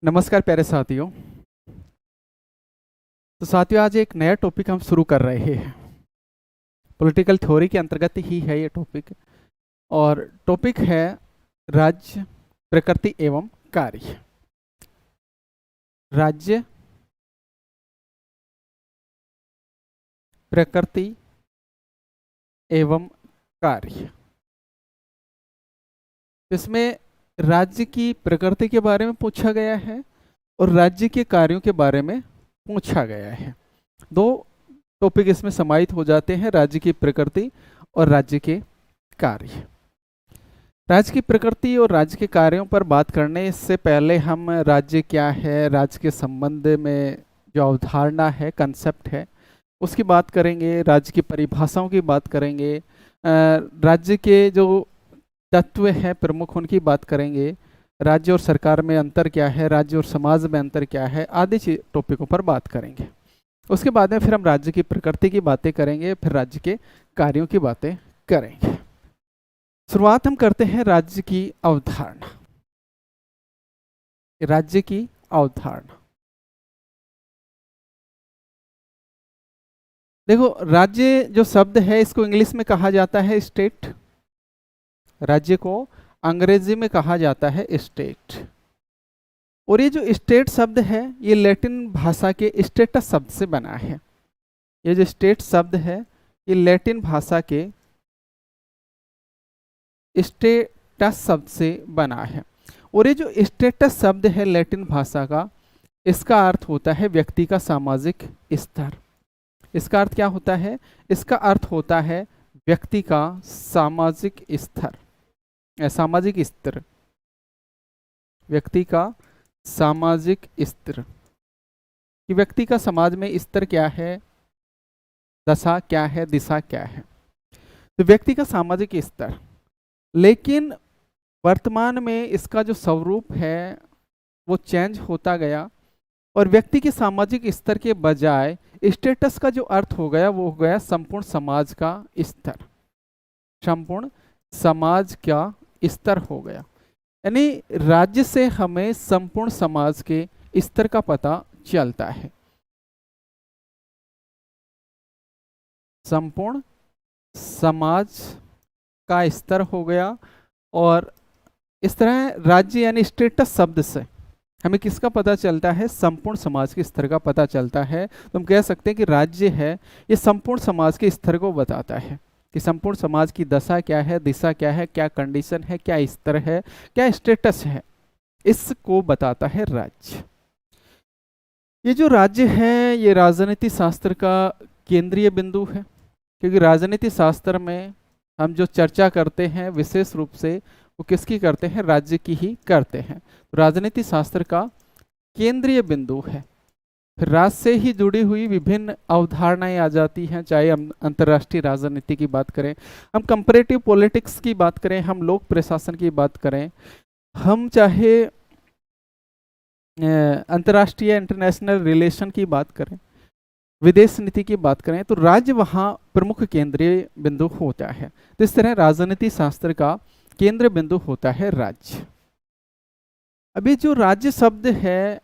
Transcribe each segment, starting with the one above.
नमस्कार प्यारे साथियों। तो साथियों, आज एक नया टॉपिक हम शुरू कर रहे हैं। पॉलिटिकल थ्योरी के अंतर्गत ही है ये टॉपिक, और टॉपिक है राज्य, प्रकृति एवं कार्य। राज्य, प्रकृति एवं कार्य। इसमें राज्य की प्रकृति के बारे में पूछा गया है और राज्य के कार्यों के बारे में पूछा गया है। दो टॉपिक इसमें समाहित हो जाते हैं, राज्य की प्रकृति और राज्य के कार्य। राज्य की प्रकृति और राज्य के कार्यों पर बात करने से पहले हम राज्य क्या है, राज्य के संबंध में जो अवधारणा है, कंसेप्ट है, उसकी बात करेंगे। राज्य की परिभाषाओं की बात करेंगे। राज्य के जो तत्व हैं प्रमुख, उनकी बात करेंगे। राज्य और सरकार में अंतर क्या है, राज्य और समाज में अंतर क्या है, आदि टॉपिकों पर बात करेंगे। उसके बाद में फिर हम राज्य की प्रकृति की बातें करेंगे, फिर राज्य के कार्यों की बातें करेंगे। शुरुआत हम करते हैं राज्य की अवधारणा। राज्य की अवधारणा, देखो, राज्य जो शब्द है इसको इंग्लिश में कहा जाता है स्टेट। राज्य को अंग्रेजी में कहा जाता है स्टेट। और ये जो स्टेट शब्द है ये लैटिन भाषा के स्टेटस शब्द से बना है। ये जो स्टेट शब्द है ये लैटिन भाषा के स्टेटस शब्द से बना है। और ये जो स्टेटस शब्द है लैटिन भाषा का, इसका अर्थ होता है व्यक्ति का सामाजिक स्तर। इसका अर्थ क्या होता है? इसका अर्थ होता है व्यक्ति का सामाजिक स्तर, सामाजिक स्तर, व्यक्ति का सामाजिक स्तर। कि व्यक्ति का समाज में स्तर क्या है, दशा क्या है, दिशा क्या है, तो व्यक्ति का सामाजिक स्तर। लेकिन वर्तमान में इसका जो स्वरूप है वो चेंज होता गया और व्यक्ति के सामाजिक स्तर के बजाय स्टेटस का जो अर्थ हो गया वो हो गया संपूर्ण समाज का स्तर। संपूर्ण समाज का स्तर हो गया। यानी राज्य से हमें संपूर्ण समाज के स्तर का पता चलता है। संपूर्ण समाज का स्तर हो गया। और इस तरह राज्य यानी स्टेटस शब्द से हमें किसका पता चलता है? संपूर्ण समाज के स्तर का पता चलता है। तो हम कह सकते हैं कि राज्य है ये संपूर्ण समाज के स्तर को बताता है कि संपूर्ण समाज की दशा क्या है, दिशा क्या है, क्या कंडीशन है, क्या स्तर है, क्या स्टेटस है, इसको बताता है राज्य। ये जो राज्य है ये राजनीति शास्त्र का केंद्रीय बिंदु है, क्योंकि राजनीति शास्त्र में हम जो चर्चा करते हैं विशेष रूप से वो किसकी करते हैं? राज्य की ही करते हैं। तो राजनीति शास्त्र का केंद्रीय बिंदु है। फिर राज्य से ही जुड़ी हुई विभिन्न अवधारणाएं आ जाती हैं, चाहे हम अंतर्राष्ट्रीय राजनीति की बात करें, हम कंपैरेटिव पॉलिटिक्स की बात करें, हम लोक प्रशासन की बात करें, हम चाहे अंतर्राष्ट्रीय इंटरनेशनल रिलेशन की बात करें, विदेश नीति की बात करें, तो राज्य वहाँ प्रमुख केंद्रीय बिंदु होता है। तो इस तरह राजनीति शास्त्र का केंद्र बिंदु होता है राज्य। अभी जो राज्य शब्द है,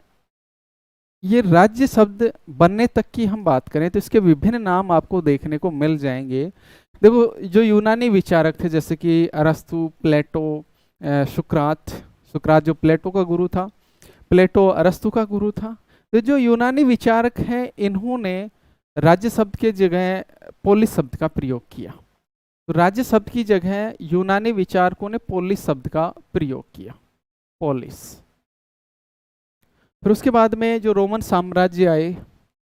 ये राज्य शब्द बनने तक की हम बात करें तो इसके विभिन्न नाम आपको देखने को मिल जाएंगे। देखो, जो यूनानी विचारक थे जैसे कि अरस्तु, प्लेटो, सुकरात जो प्लेटो का गुरु था, प्लेटो अरस्तु का गुरु था। तो जो यूनानी विचारक हैं इन्होंने राज्य शब्द के जगह पोलिस शब्द का प्रयोग किया। तो राज्य शब्द की जगह यूनानी विचारकों ने पोलिस शब्द का प्रयोग किया, पोलिस। फिर उसके बाद में जो रोमन साम्राज्य आए,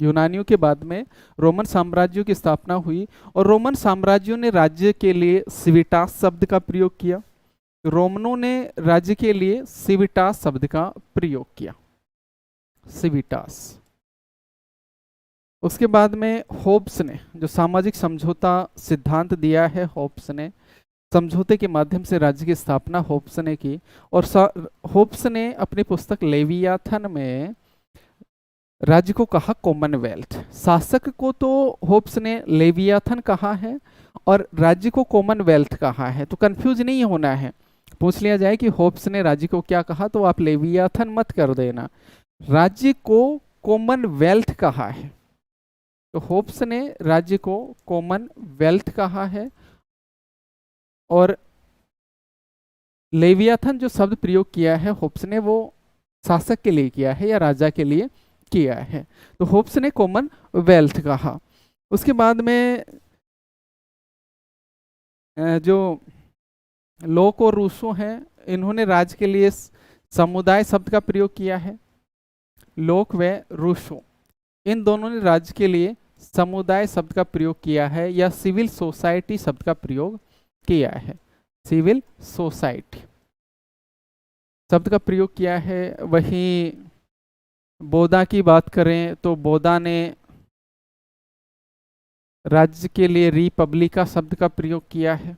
यूनानियों के बाद में रोमन साम्राज्यों की स्थापना हुई और रोमन साम्राज्यों ने राज्य के लिए सिविटास शब्द का प्रयोग किया। रोमनों ने राज्य के लिए सिविटास शब्द का प्रयोग किया, सिविटास। उसके बाद में होब्स ने जो सामाजिक समझौता सिद्धांत दिया है, होब्स ने समझौते के माध्यम से राज्य की स्थापना होब्स ने की। और होब्स ने अपनी पुस्तक लेवियाथन में राज्य को कहा कॉमनवेल्थ। शासक को तो होब्स ने लेवियाथन कहा है और राज्य को कॉमनवेल्थ कहा है, तो कंफ्यूज नहीं होना है। पूछ लिया जाए कि होब्स ने राज्य को क्या कहा, तो आप लेवियाथन मत कर देना, राज्य को कॉमनवेल्थ कहा है। तो होब्स ने राज्य को कॉमनवेल्थ कहा है, और लेवियाथन जो शब्द प्रयोग किया है होब्स ने, वो शासक के लिए किया है या राजा के लिए किया है। तो होब्स ने कॉमनवेल्थ कहा। उसके बाद में जो लोक और रूसो हैं, इन्होंने राज्य के लिए समुदाय शब्द का प्रयोग किया है। लोक व रूसो इन दोनों ने राज्य के लिए समुदाय शब्द का प्रयोग किया है या सिविल सोसाइटी शब्द का प्रयोग किया है। सिविल सोसाइटी शब्द का प्रयोग किया है। वहीं बोधा की बात करें तो बोधा ने राज्य के लिए रिपब्लिका शब्द का प्रयोग किया है।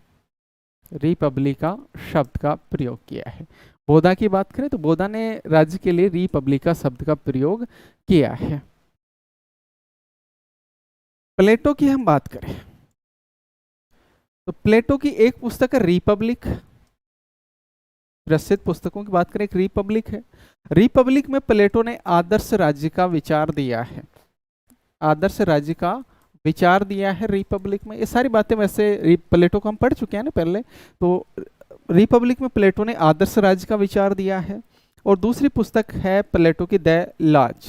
रिपब्लिका शब्द का प्रयोग किया है। बोधा की बात करें तो बोधा ने राज्य के लिए रिपब्लिका शब्द का प्रयोग किया है। प्लेटो की हम बात करें तो प्लेटो की एक पुस्तक है रिपब्लिक। प्रसिद्ध पुस्तकों की बात करें, एक रिपब्लिक है। रिपब्लिक में प्लेटो ने आदर्श राज्य का विचार दिया है। आदर्श राज्य का विचार दिया है रिपब्लिक में। ये सारी बातें वैसे प्लेटो को हम पढ़ चुके हैं ना पहले। तो रिपब्लिक में प्लेटो ने आदर्श राज्य का विचार दिया है। और दूसरी पुस्तक है प्लेटो की द लॉज,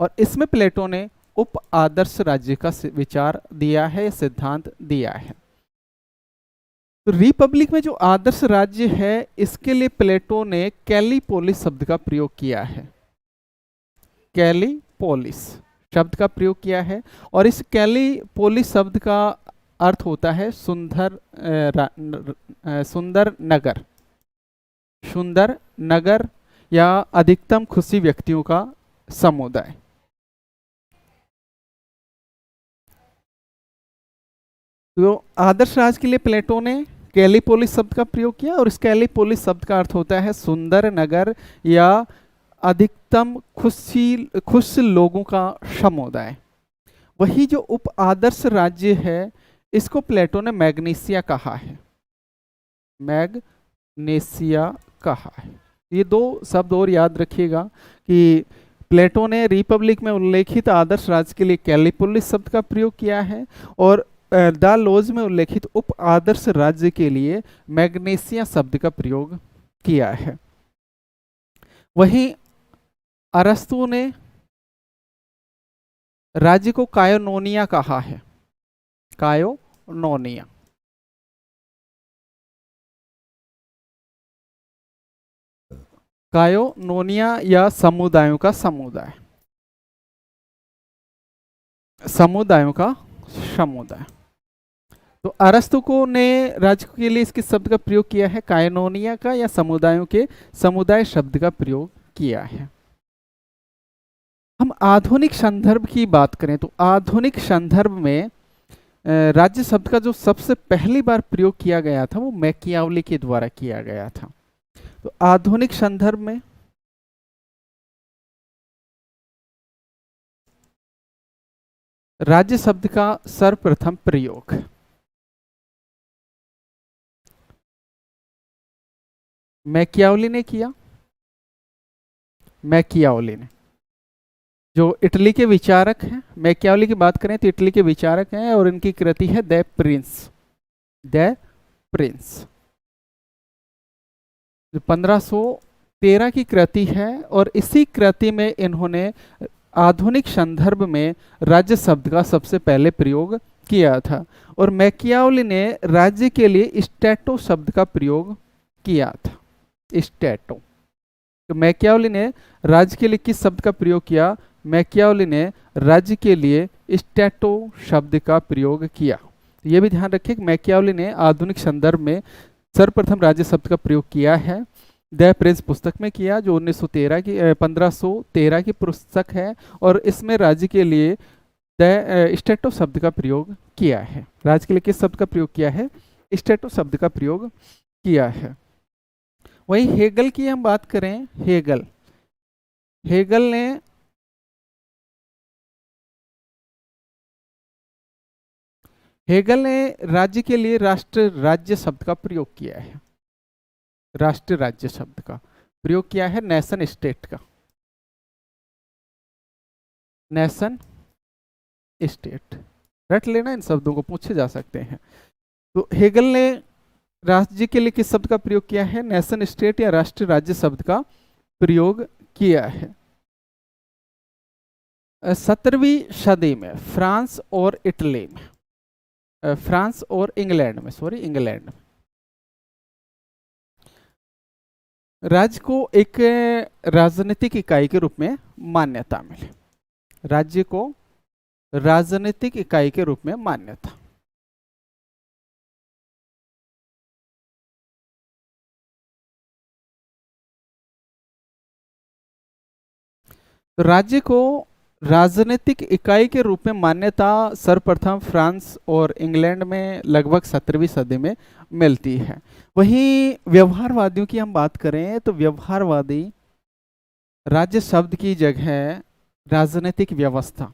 और इसमें प्लेटो ने उप आदर्श राज्य का विचार दिया है, सिद्धांत दिया है। तो रिपब्लिक में जो आदर्श राज्य है, इसके लिए प्लेटो ने कैलीपोलिस शब्द का प्रयोग किया है। कैलीपोलिस शब्द का प्रयोग किया है, और इस कैलीपोलिस शब्द का अर्थ होता है सुंदर सुंदर नगर। सुंदर नगर या अधिकतम खुशी व्यक्तियों का समुदाय। तो आदर्श राज्य के लिए प्लेटो ने कैलीपोलिस शब्द का प्रयोग किया, और इस कैलीपोलिस शब्द का अर्थ होता है सुंदर नगर या अधिकतम खुश लोगों का समुदाय। वही जो उप आदर्श राज्य है, इसको प्लेटो ने मैग्नीसिया कहा है। मैग्नेसिया कहा है। ये दो शब्द और याद रखिएगा कि प्लेटो ने रिपब्लिक में उल्लेखित आदर्श राज्य के लिए कैलीपोलिस शब्द का प्रयोग किया है, और द लॉज में उल्लेखित उप आदर्श राज्य के लिए मैग्नेसिया शब्द का प्रयोग किया है। वहीं अरस्तु ने राज्य को कायोनोनिया कहा है। कायोनोनिया। कायोनोनिया या समुदायों का समुदाय। समुदायों का समुदाय। तो अरस्तु को ने राज्य के लिए इसके शब्द का प्रयोग किया है कायोनोनिया का, या समुदायों के समुदाय शब्द का प्रयोग किया है। हम आधुनिक संदर्भ की बात करें तो आधुनिक संदर्भ में राज्य शब्द का जो सबसे पहली बार प्रयोग किया गया था, वो मैकियावली के द्वारा किया गया था। तो आधुनिक संदर्भ में राज्य शब्द का सर्वप्रथम प्रयोग मैकियावली ने किया। मैकियावली ने, जो इटली के विचारक हैं, मैकियावली की बात करें तो इटली के विचारक हैं, और इनकी कृति है द प्रिंस। द प्रिंस 1513 की कृति है, और इसी कृति में इन्होंने आधुनिक संदर्भ में राज्य शब्द का सबसे पहले प्रयोग किया था। और मैकियावली ने राज्य के लिए स्टैटो शब्द का प्रयोग किया था। स्टैटो। तो मैकियावली ने राज्य के लिए किस शब्द का प्रयोग किया? मैकियावली ने राज्य के लिए स्टैटो शब्द का प्रयोग किया। ये भी ध्यान रखिए कि मैकियावली ने आधुनिक संदर्भ में सर्वप्रथम राज्य शब्द का प्रयोग किया है। द प्रिंस पुस्तक में किया, जो 1513 की पुस्तक है, और इसमें राज्य के लिए द स्टैटो शब्द का प्रयोग किया है। राज्य के लिए किस शब्द का प्रयोग किया है? स्टैटो शब्द का प्रयोग किया है। वही हेगल की हम बात करें, हेगल ने हेगल ने राज्य के लिए राष्ट्र राज्य शब्द का प्रयोग किया है, राष्ट्र राज्य शब्द का प्रयोग किया है नेशन स्टेट का, नेशन स्टेट। रट लेना, इन शब्दों को पूछे जा सकते हैं। तो हेगल ने राज्य के लिए किस शब्द का प्रयोग किया है? नेशन स्टेट या राष्ट्र राज्य शब्द का प्रयोग किया है। 17वीं सदी में फ्रांस और इटली में, फ्रांस और इंग्लैंड में, सॉरी इंग्लैंड में, राज्य को एक राजनीतिक इकाई के रूप में मान्यता मिली, राज्य को राजनीतिक इकाई के रूप में मान्यता। तो राज्य को राजनीतिक इकाई के रूप में मान्यता सर्वप्रथम फ्रांस और इंग्लैंड में लगभग 17वीं सदी में मिलती है। वहीं व्यवहारवादियों की हम बात करें तो व्यवहारवादी राज्य शब्द की जगह राजनीतिक व्यवस्था,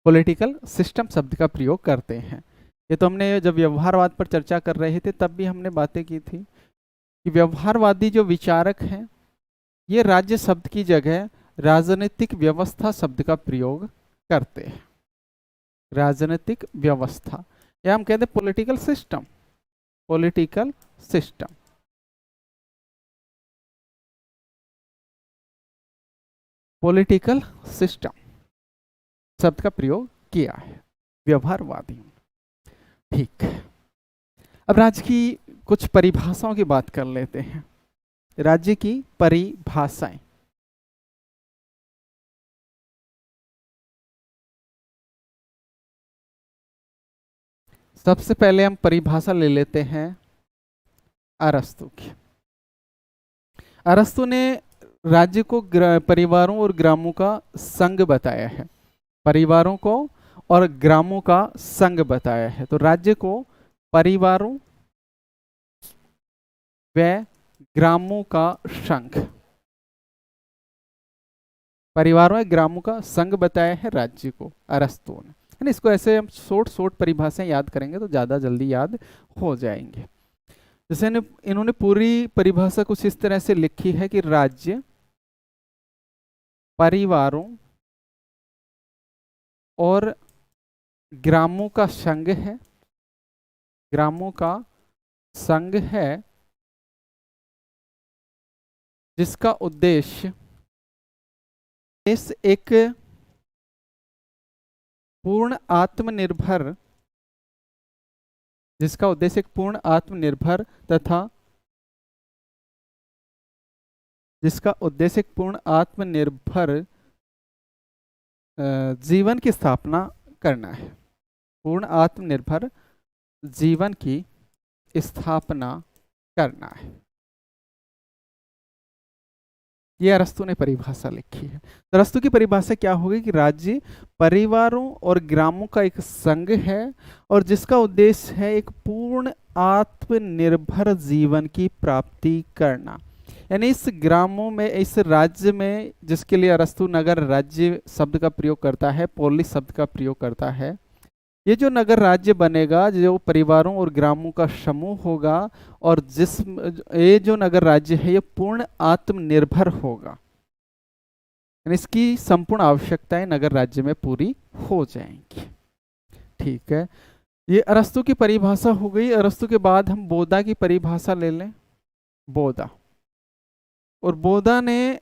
पॉलिटिकल सिस्टम शब्द का प्रयोग करते हैं। ये तो हमने जब व्यवहारवाद पर चर्चा कर रहे थे तब भी हमने बातें की थी कि व्यवहारवादी जो विचारक हैं ये राज्य शब्द की जगह राजनीतिक व्यवस्था शब्द का प्रयोग करते हैं। राजनीतिक व्यवस्था या हम कहते हैं political system, political system. Political system शब्द का प्रयोग किया है व्यवहारवादियों। ठीक, अब राज्य की कुछ परिभाषाओं की बात कर लेते हैं। राज्य की परिभाषाएं, सबसे पहले हम परिभाषा ले लेते हैं अरस्तु की। अरस्तु ने राज्य को परिवारों और ग्रामों का संघ बताया है, परिवारों को और ग्रामों का संघ बताया है। तो राज्य को परिवारों व ग्रामों का संघ, परिवारों या ग्रामों का संघ बताया है राज्य को अरस्तु ने, है ना। इसको ऐसे हम शॉर्ट परिभाषाएं याद करेंगे तो ज्यादा जल्दी याद हो जाएंगे। जैसे इन्होंने पूरी परिभाषा कुछ इस तरह से लिखी है कि राज्य परिवारों और ग्रामों का संघ है, ग्रामों का संघ है जिसका उद्देश्य इस एक पूर्ण आत्मनिर्भर, जिसका उद्देश्य एक पूर्ण आत्मनिर्भर तथा जिसका उद्देश्य एक पूर्ण आत्मनिर्भर जीवन की स्थापना करना है, पूर्ण आत्मनिर्भर जीवन की स्थापना करना है। ये अरस्तु ने परिभाषा लिखी है। तो अरस्तु की परिभाषा क्या होगी कि राज्य परिवारों और ग्रामों का एक संघ है और जिसका उद्देश्य है एक पूर्ण आत्मनिर्भर जीवन की प्राप्ति करना। यानी इस ग्रामों में, इस राज्य में, जिसके लिए अरस्तु नगर राज्य शब्द का प्रयोग करता है, पोलिस शब्द का प्रयोग करता है, ये जो नगर राज्य बनेगा, जो परिवारों और ग्रामों का समूह होगा और ये जो नगर राज्य है ये पूर्ण आत्मनिर्भर होगा, इसकी संपूर्ण आवश्यकताएं नगर राज्य में पूरी हो जाएंगी। ठीक है, ये अरस्तु की परिभाषा हो गई। अरस्तु के बाद हम बोधा की परिभाषा ले लें। बोधा, और बोधा ने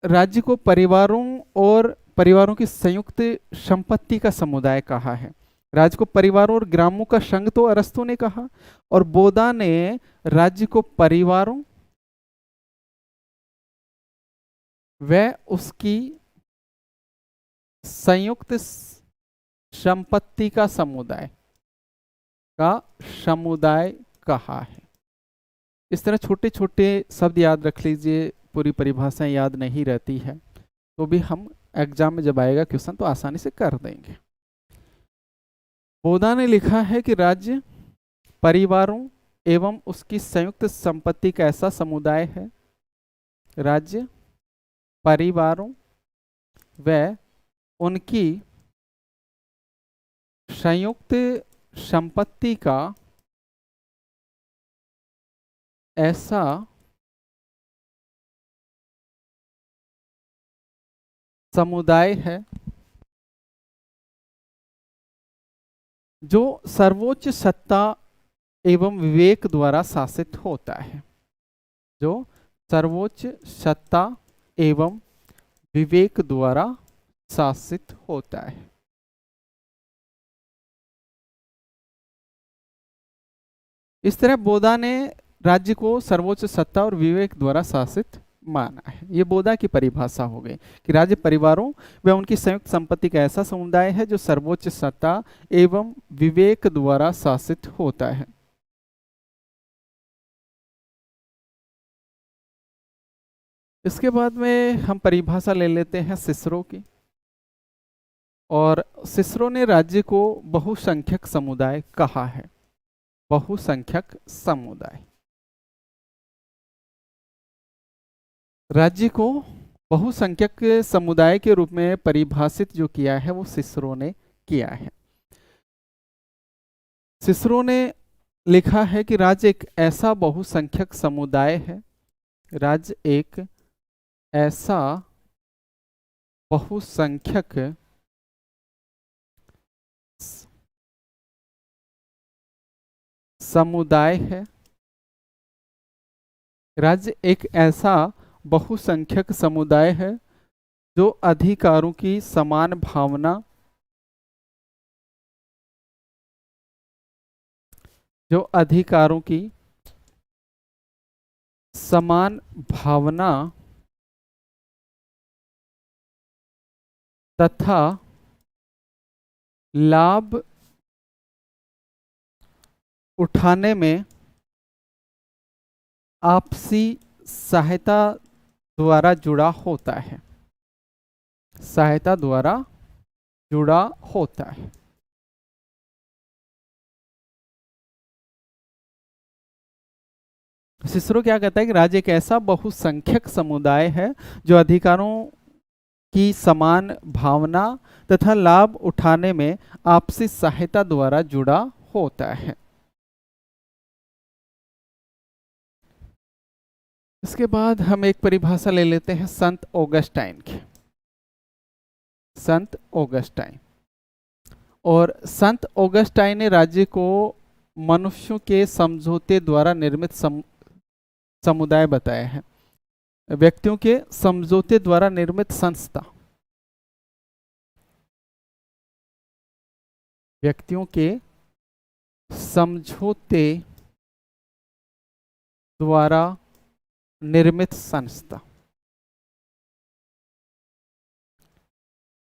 राज्य को परिवारों और परिवारों की संयुक्त संपत्ति का समुदाय कहा है। राज्य को परिवारों और ग्रामों का संघ तो अरस्तु ने कहा, और बोधा ने राज्य को परिवारों व उसकी संयुक्त संपत्ति का समुदाय कहा है। इस तरह छोटे छोटे शब्द याद रख लीजिए, पूरी परिभाषाएं याद नहीं रहती है तो भी हम एग्जाम में जब आएगा क्वेश्चन तो आसानी से कर देंगे। बोधा ने लिखा है कि राज्य परिवारों एवं उसकी संयुक्त संपत्ति का ऐसा समुदाय है, राज्य परिवारों व उनकी संयुक्त संपत्ति का ऐसा समुदाय है जो सर्वोच्च सत्ता एवं विवेक द्वारा शासित होता है, जो सर्वोच्च सत्ता एवं विवेक द्वारा शासित होता है। इस तरह बोधा ने राज्य को सर्वोच्च सत्ता और विवेक द्वारा शासित माना है। ये बोधा की परिभाषा हो गई कि राज्य परिवारों व उनकी संयुक्त संपत्ति का ऐसा समुदाय है जो सर्वोच्च सत्ता एवं विवेक द्वारा शासित होता है। इसके बाद में हम परिभाषा ले लेते हैं सिसरो की। और सिसरो ने राज्य को बहुसंख्यक समुदाय कहा है। बहुसंख्यक समुदाय, राज्य को बहुसंख्यक समुदाय के रूप में परिभाषित जो किया है वो सिसरो ने किया है। सिसरो ने लिखा है कि राज्य एक ऐसा बहुसंख्यक समुदाय है, राज्य एक ऐसा बहुसंख्यक समुदाय है। राज्य एक ऐसा बहुसंख्यक समुदाय है जो अधिकारों की समान भावना, जो अधिकारों की समान भावना तथा लाभ उठाने में आपसी सहायता द्वारा जुड़ा होता है, सहायता द्वारा जुड़ा होता है। सिसरो क्या कहता है कि राज्य एक ऐसा बहुसंख्यक समुदाय है जो अधिकारों की समान भावना तथा लाभ उठाने में आपसी सहायता द्वारा जुड़ा होता है। इसके बाद हम एक परिभाषा ले लेते हैं संत ऑगस्टाइन की। संत ऑगस्टाइन, और संत ऑगस्टाइन ने राज्य को मनुष्यों के समझौते द्वारा निर्मित समुदाय बताया है, व्यक्तियों के समझौते द्वारा निर्मित संस्था, व्यक्तियों के समझौते द्वारा निर्मित संस्था।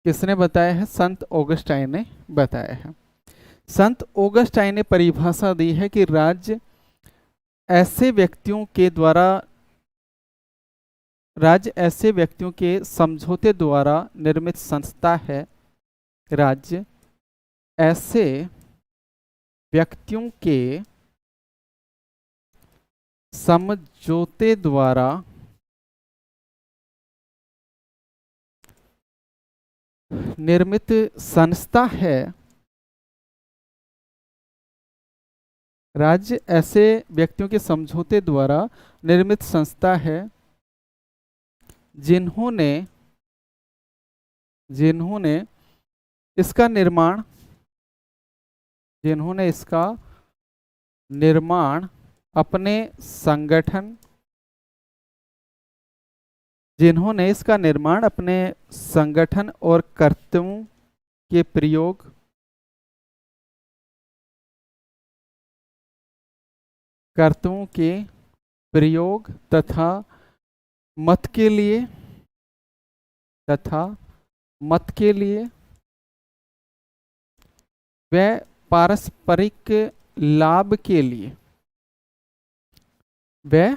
किसने बताया है? संत ऑगस्टाइन ने बताया है। संत ऑगस्टाइन ने परिभाषा दी है कि राज्य ऐसे व्यक्तियों के द्वारा, राज्य ऐसे व्यक्तियों के समझौते द्वारा निर्मित संस्था है, राज्य ऐसे व्यक्तियों के समझौते द्वारा निर्मित संस्था है, राज्य ऐसे व्यक्तियों के समझौते द्वारा निर्मित संस्था है जिन्होंने इसका निर्माण अपने संगठन, जिन्होंने इसका निर्माण अपने संगठन और कर्तव्यों के प्रयोग तथा मत के लिए व पारस्परिक लाभ के लिए, व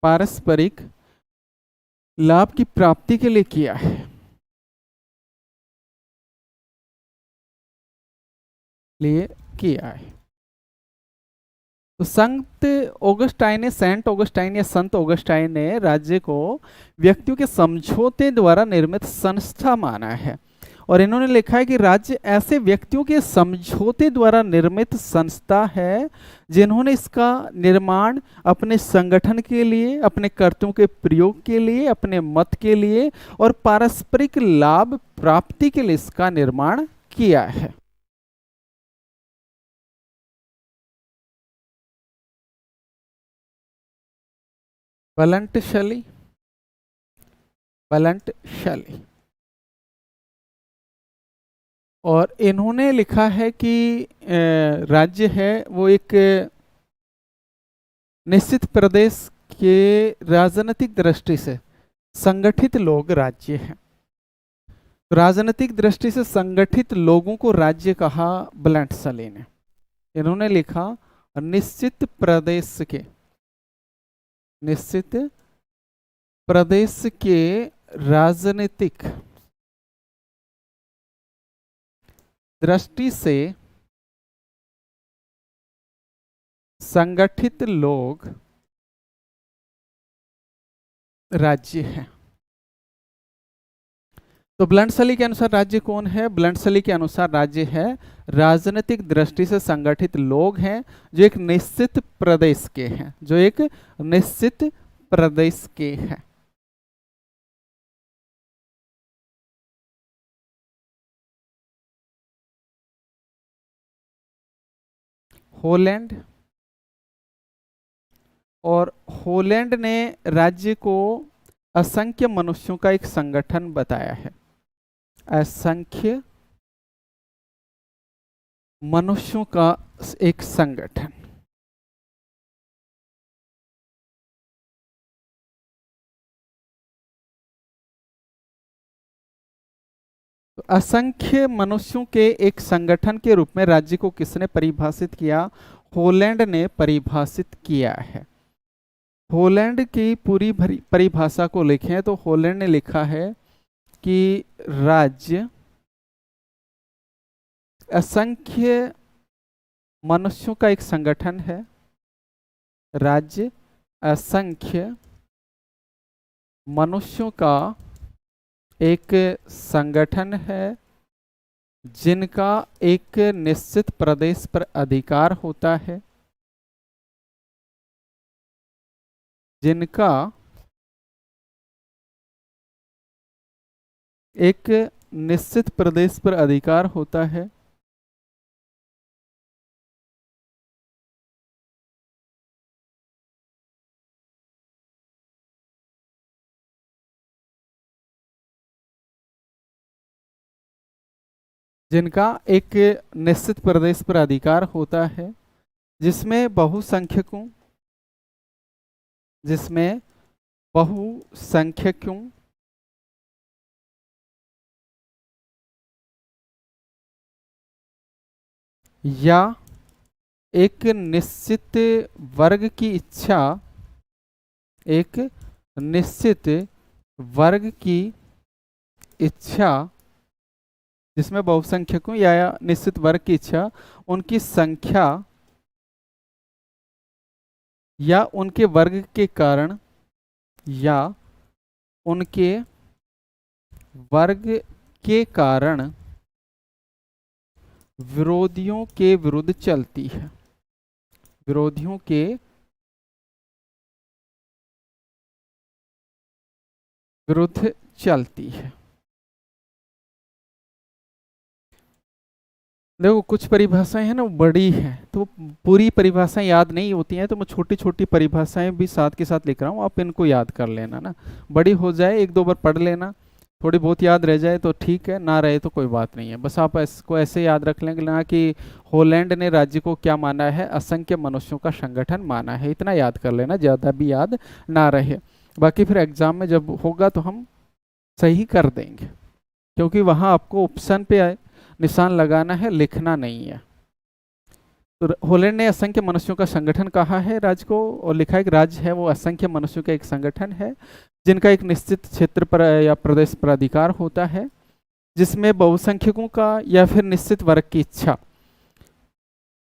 पारस्परिक लाभ की प्राप्ति के लिए किया है। तो सेंट ऑगस्टाइन या संत ऑगस्टाइन ने राज्य को व्यक्तियों के समझौते द्वारा निर्मित संस्था माना है और इन्होंने लिखा है कि राज्य ऐसे व्यक्तियों के समझौते द्वारा निर्मित संस्था है जिन्होंने इसका निर्माण अपने संगठन के लिए, अपने कर्तव्यों के प्रयोग के लिए, अपने मत के लिए और पारस्परिक लाभ प्राप्ति के लिए इसका निर्माण किया है। वलंटशली, वलंटशली। और इन्होंने लिखा है कि राज्य है वो एक निश्चित प्रदेश के राजनीतिक दृष्टि से संगठित लोग राज्य हैं। राजनीतिक दृष्टि से संगठित लोगों को राज्य कहा वलंटशली ने। इन्होंने लिखा निश्चित प्रदेश के, निश्चित प्रदेश के राजनीतिक दृष्टि से संगठित लोग राज्य है। तो वलंटशली के अनुसार राज्य कौन है? वलंटशली के अनुसार राज्य है राजनीतिक दृष्टि से संगठित लोग हैं जो एक निश्चित प्रदेश के हैं, जो एक निश्चित प्रदेश के हैं। होलैंड, और होलैंड ने राज्य को असंख्य मनुष्यों का एक संगठन बताया है। असंख्य मनुष्यों का एक संगठन। तो असंख्य मनुष्यों के एक संगठन के रूप में राज्य को किसने परिभाषित किया? होलैंड ने परिभाषित किया है। होलैंड की पूरी परिभाषा को लिखें तो होलैंड ने लिखा है कि राज्य असंख्य मनुष्यों का एक संगठन है। राज्य असंख्य मनुष्यों का एक संगठन है जिनका एक निश्चित प्रदेश पर अधिकार होता है, जिनका एक निश्चित प्रदेश पर अधिकार होता है, जिनका एक निश्चित प्रदेश पर अधिकार होता है, जिसमें बहुसंख्यकों, जिसमें बहुसंख्यकों या एक निश्चित वर्ग की इच्छा, एक निश्चित वर्ग की इच्छा, जिसमें बहुसंख्यकों या निश्चित वर्ग की इच्छा, उनकी संख्या या उनके वर्ग के कारण या उनके वर्ग के कारण विरोधियों के विरुद्ध चलती है, विरोधियों के विरुद्ध चलती है। देखो कुछ परिभाषाएं हैं ना वो बड़ी हैं, तो पूरी परिभाषाएं याद नहीं होती हैं, तो मैं छोटी छोटी परिभाषाएं भी साथ के साथ लिख रहा हूँ, आप इनको याद कर लेना ना। बड़ी हो जाए एक दो बार पढ़ लेना, थोड़ी बहुत याद रह जाए तो ठीक है, ना रहे तो कोई बात नहीं है। बस आप इसको ऐसे याद रख लेंगे ना कि होलैंड ने राज्य को क्या माना है? असंख्य मनुष्यों का संगठन माना है। इतना याद कर लेना, ज़्यादा भी याद ना रहे, बाकी फिर एग्जाम में जब होगा तो हम सही कर देंगे, क्योंकि वहाँ आपको ऑप्शन पे निशान लगाना है, लिखना नहीं है। तो होलैंड ने असंख्य मनुष्यों का संगठन कहा है राज्य को, और लिखा है कि राज्य है वो असंख्य मनुष्यों का एक संगठन है जिनका एक निश्चित क्षेत्र पर या प्रदेश पर अधिकार होता है, जिसमें बहुसंख्यकों का या फिर निश्चित वर्ग की इच्छा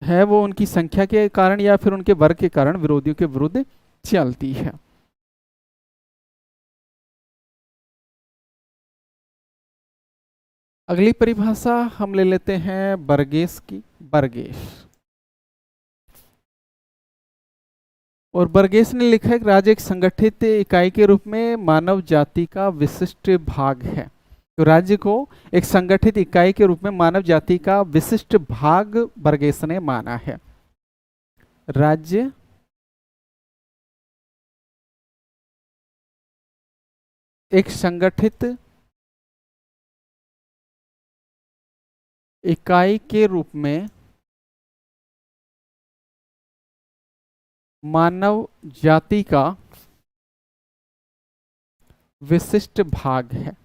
है वो उनकी संख्या के कारण या फिर उनके वर्ग के कारण विरोधियों के विरुद्ध चलती है। अगली परिभाषा हम ले लेते हैं बर्गेस की। बर्गेस, और बर्गेस ने लिखा है कि राज्य एक संगठित इकाई के रूप में मानव जाति का विशिष्ट भाग है। तो राज्य को एक संगठित इकाई के रूप में मानव जाति का विशिष्ट भाग बर्गेस ने माना है। राज्य एक संगठित इकाई के रूप में मानव जाति का विशिष्ट भाग है।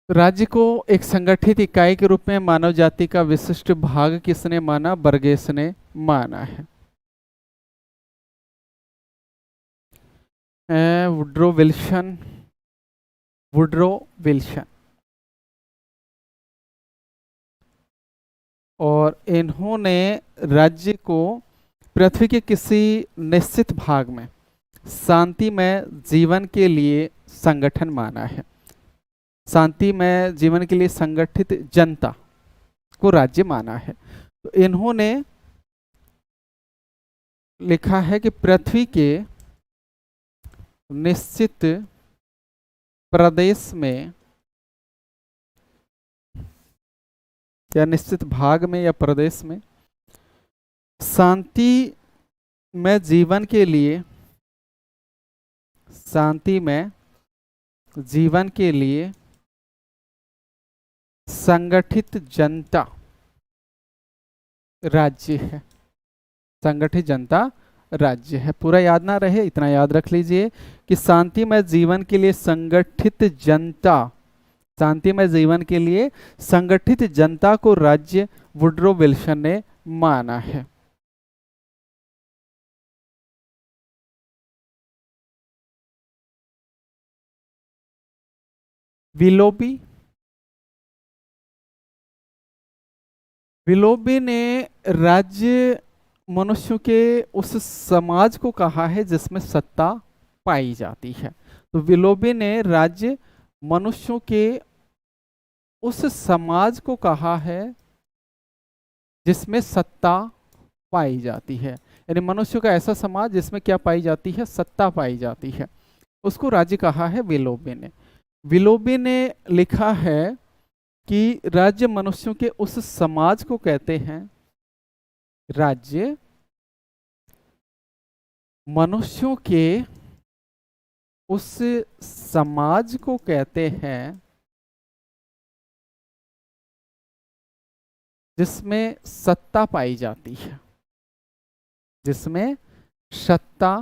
राज्य को एक संगठित इकाई के रूप में मानव जाति का विशिष्ट भाग किसने माना? बर्गेस ने माना है। वुड्रो विल्सन, वुड्रो विल्सन, और इन्होंने राज्य को पृथ्वी के किसी निश्चित भाग में शांतिमय जीवन के लिए संगठन माना है। शांतिमय जीवन के लिए संगठित जनता को राज्य माना है। तो इन्होंने लिखा है कि पृथ्वी के निश्चित प्रदेश में या निश्चित भाग में या प्रदेश में शांति में जीवन के लिए, शांति में जीवन के लिए संगठित जनता राज्य है। संगठित जनता राज्य है। पूरा याद ना रहे, इतना याद रख लीजिए कि शांतिमय जीवन के लिए संगठित जनता, शांतिमय जीवन के लिए संगठित जनता को राज्य वुड्रो विल्सन ने माना है। विलोबी, विलोबी ने राज्य मनुष्यों के उस समाज को कहा है जिसमें सत्ता पाई जाती है। तो विलोबी ने राज्य मनुष्यों के उस समाज को कहा है जिसमें सत्ता पाई जाती है। यानी मनुष्य का ऐसा समाज जिसमें क्या पाई जाती है? सत्ता पाई जाती है, उसको राज्य कहा है विलोबी ने। विलोबी ने लिखा है कि राज्य मनुष्यों के उस समाज को कहते हैं, राज्य मनुष्यों के उस समाज को कहते हैं जिसमें सत्ता पाई जाती है, जिसमें सत्ता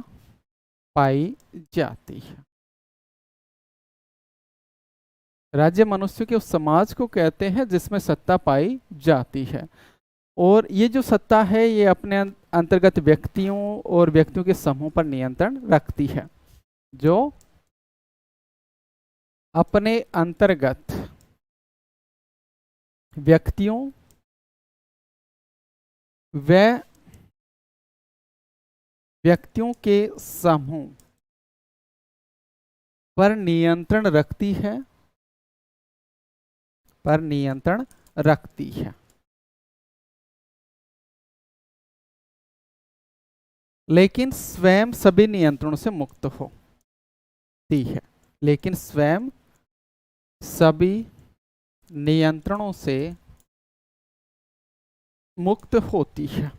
पाई जाती है। राज्य मनुष्य के उस समाज को कहते हैं जिसमें सत्ता पाई जाती है। और ये जो सत्ता है ये अपने अंतर्गत व्यक्तियों और व्यक्तियों के समूह पर नियंत्रण रखती है, जो अपने अंतर्गत व्यक्तियों व व्यक्तियों के समूह पर नियंत्रण रखती है, पर नियंत्रण रखती है। लेकिन स्वयं सभी नियंत्रणों से मुक्त होती है, लेकिन स्वयं सभी नियंत्रणों से मुक्त होती है।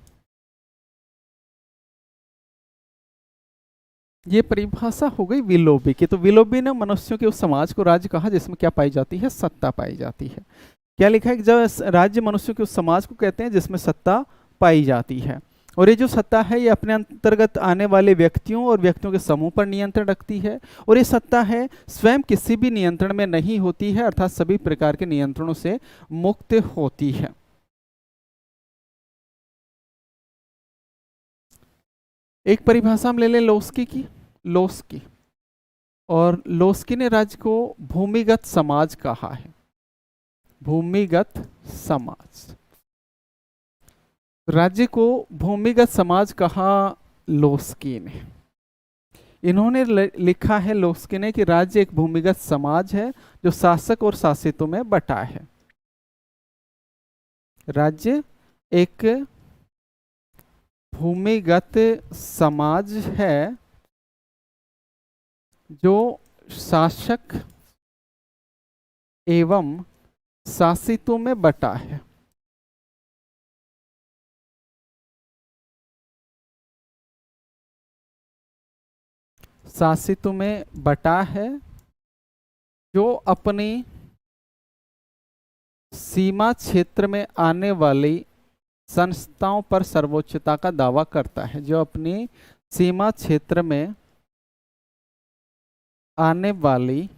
ये परिभाषा हो गई विलोबी की। तो विलोबी ने मनुष्यों के उस समाज को राज्य कहा जिसमें क्या पाई जाती है? सत्ता पाई जाती है। क्या लिखा है कि जब राज्य मनुष्यों के उस समाज को कहते हैं जिसमें सत्ता पाई जाती है, और ये जो सत्ता है ये अपने अंतर्गत आने वाले व्यक्तियों और व्यक्तियों के समूह पर नियंत्रण रखती है, और ये सत्ता है स्वयं किसी भी नियंत्रण में नहीं होती है, अर्थात सभी प्रकार के नियंत्रणों से मुक्त होती है। एक परिभाषा हम ले लें लोस्की की। लोस्की, और लोस्की ने राज्य को भूमिगत समाज कहा है। भूमिगत समाज, राज्य को भूमिगत समाज कहा लोस्की ने। इन्होंने लिखा है लोस्की ने कि राज्य एक भूमिगत समाज है जो शासक और शासितों में बटा है। राज्य एक भूमिगत समाज है जो शासक एवं शासितों में बटा है। शासितों में बटा है, जो अपनी सीमा क्षेत्र में आने वाली संस्थाओं पर सर्वोच्चता का दावा करता है। जो अपनी सीमा क्षेत्र में आने वाली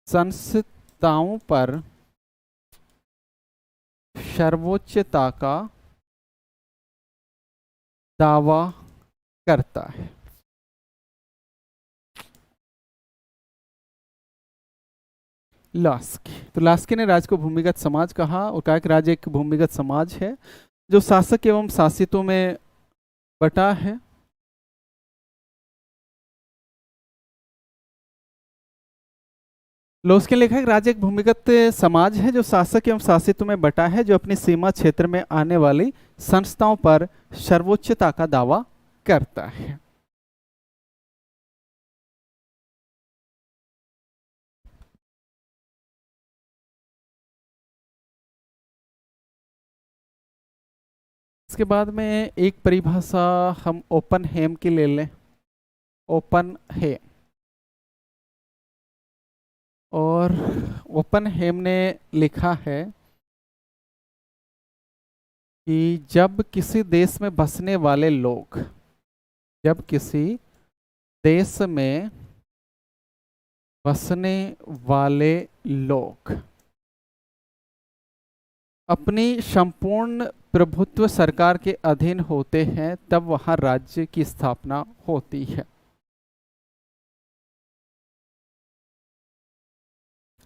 संस्थाओं पर सर्वोच्चता का दावा करता है। लास्की, तो लास्की ने राज्य को भूमिगत समाज कहा और कहा कि राज्य एक भूमिगत समाज है जो शासक एवं शासितों में बटा है। लोस्की ने लिखा है कि राज्य एक भूमिगत समाज है जो शासक एवं शासितों में बटा है, जो अपनी सीमा क्षेत्र में आने वाली संस्थाओं पर सर्वोच्चता का दावा करता है। इसके बाद में एक परिभाषा हम ओपनहेम की ले लें। ओपनहेम, और ओपनहेम ने लिखा है कि जब किसी देश में बसने वाले लोग, जब किसी देश में बसने वाले लोग अपनी संपूर्ण प्रभुत्व सरकार के अधीन होते हैं, तब वहां राज्य की स्थापना होती है।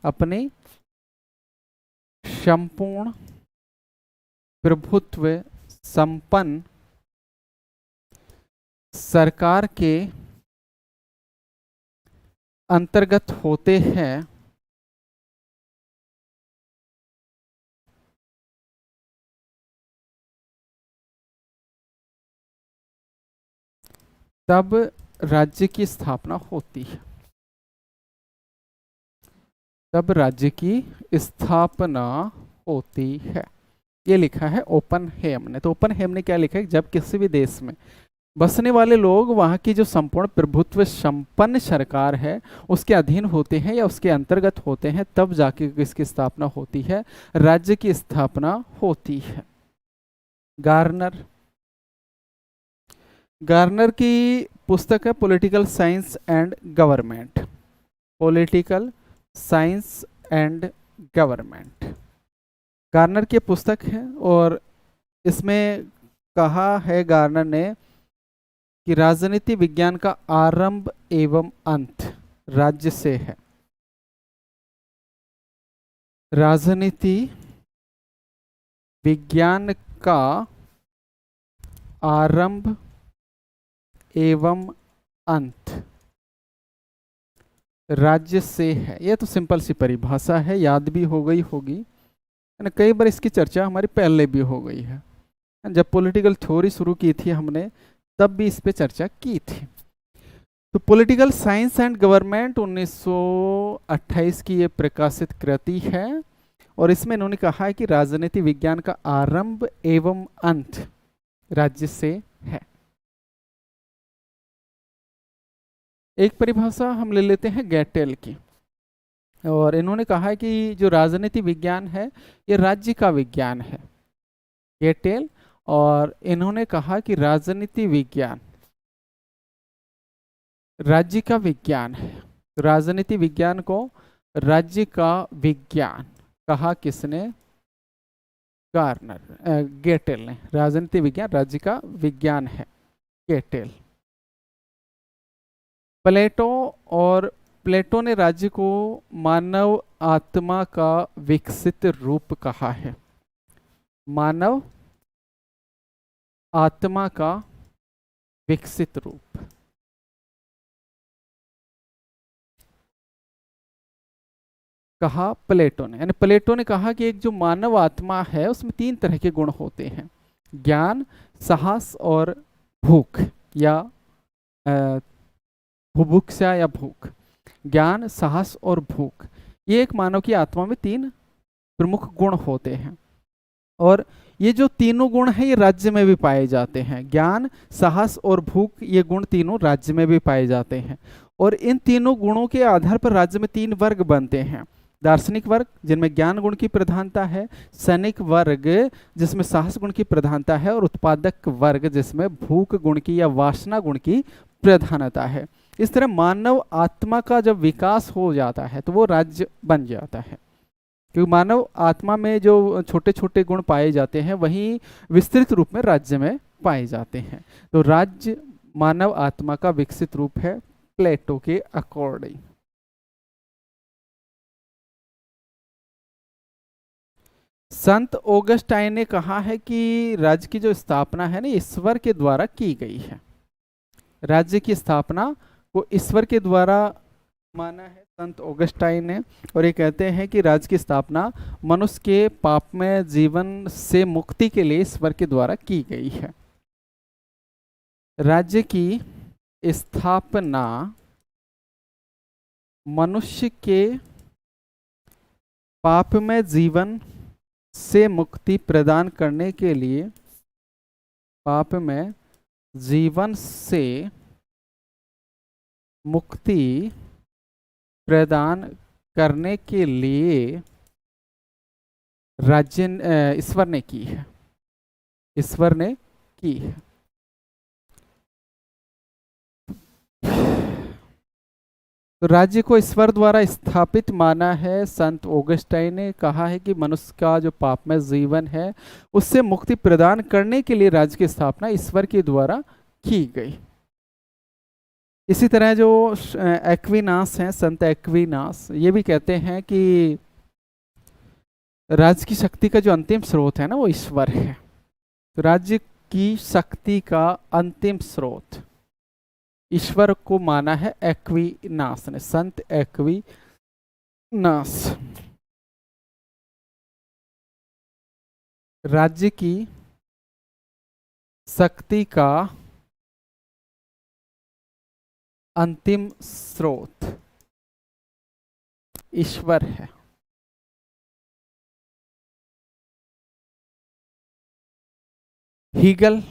अपनी संपूर्ण प्रभुत्व संपन्न सरकार के अंतर्गत होते हैं, तब राज्य की स्थापना होती है। तब राज्य की स्थापना होती है, ये लिखा है ओपनहेम ने। तो ओपनहेम ने क्या लिखा है, जब किसी भी देश में बसने वाले लोग वहां की जो संपूर्ण प्रभुत्व संपन्न सरकार है उसके अधीन होते हैं या उसके अंतर्गत होते हैं, तब जाके इसकी स्थापना होती है, राज्य की स्थापना होती है। गार्नर, गार्नर की पुस्तक है political science and government. Political science and government Garner की पुस्तक है, और इसमें कहा है गार्नर ने कि राजनीति विज्ञान का आरंभ एवं अंत राज्य से है। राजनीति विज्ञान का आरंभ एवं अंत राज्य से है। यह तो सिंपल सी परिभाषा है, याद भी हो गई होगी, कई बार इसकी चर्चा हमारी पहले भी हो गई है। जब पॉलिटिकल थ्योरी शुरू की थी हमने, तब भी इस पे चर्चा की थी। तो पॉलिटिकल साइंस एंड गवर्नमेंट 1928 की ये प्रकाशित कृति है, और इसमें इन्होंने कहा है कि राजनीति विज्ञान का आरंभ एवं अंत राज्य से है। एक परिभाषा हम ले लेते हैं गैटेल की, और इन्होंने कहा है कि जो राजनीति विज्ञान है ये राज्य का विज्ञान है, गैटेल। और इन्होंने कहा कि राजनीति विज्ञान राज्य का विज्ञान है। राजनीति विज्ञान को राज्य का विज्ञान कहा किसने, गार्नर, गैटेल ने। राजनीति विज्ञान राज्य का विज्ञान है, गैटेल। प्लेटो, और प्लेटो ने राज्य को मानव आत्मा का विकसित रूप कहा है। मानव आत्मा का विकसित रूप। कहा प्लेटो ने, यानी प्लेटो ने कहा कि एक जो मानव आत्मा है उसमें 3 तरह के गुण होते हैं, ज्ञान, साहस और भूख या बुभुक्षा या भूख। ज्ञान, साहस और भूख, ये एक मानव की आत्मा में 3 प्रमुख गुण होते हैं। और ये जो तीनों गुण हैं ये राज्य में भी पाए जाते हैं। ज्ञान, साहस और भूख, ये गुण तीनों राज्य में भी पाए जाते हैं। और इन तीनों गुणों के आधार पर राज्य में 3 वर्ग बनते हैं। दार्शनिक वर्ग जिनमें ज्ञान गुण की प्रधानता है, सैनिक वर्ग जिसमें साहस गुण की प्रधानता है, और उत्पादक वर्ग जिसमें भूख गुण की या वासना गुण की प्रधानता है। इस तरह मानव आत्मा का जब विकास हो जाता है तो वो राज्य बन जाता है, क्योंकि मानव आत्मा में जो छोटे छोटे गुण पाए जाते हैं वही विस्तृत रूप में राज्य में पाए जाते हैं। तो राज्य मानव आत्मा का विकसित रूप है प्लेटो के अकॉर्डिंग। संत ऑगस्टाइन ने कहा है कि राज्य की जो स्थापना है ना ईश्वर के द्वारा की गई है। राज्य की स्थापना को ईश्वर के द्वारा माना है संत ऑगस्टाइन ने, और ये कहते हैं कि राज्य की स्थापना मनुष्य के पापमय जीवन से मुक्ति के लिए ईश्वर के द्वारा की गई है। राज्य की स्थापना मनुष्य के पापमय जीवन से मुक्ति प्रदान करने के लिए, पापमय जीवन से मुक्ति प्रदान करने के लिए राज्य ईश्वर ने की है, ईश्वर ने की है। तो राज्य को ईश्वर द्वारा स्थापित माना है। संत ऑगस्टाइन ने कहा है कि मनुष्य का जो पापमय जीवन है उससे मुक्ति प्रदान करने के लिए राज्य की स्थापना ईश्वर के द्वारा की गई। इसी तरह जो एक्विनास हैं, संत एक्विनास, ये भी कहते हैं कि राज्य की शक्ति का जो अंतिम स्रोत है ना वो ईश्वर है। तो राज्य की शक्ति का अंतिम स्रोत ईश्वर को माना है एक्विनास ने, संत एक्विनास। राज्य की शक्ति का अंतिम स्रोत ईश्वर है। हीगल,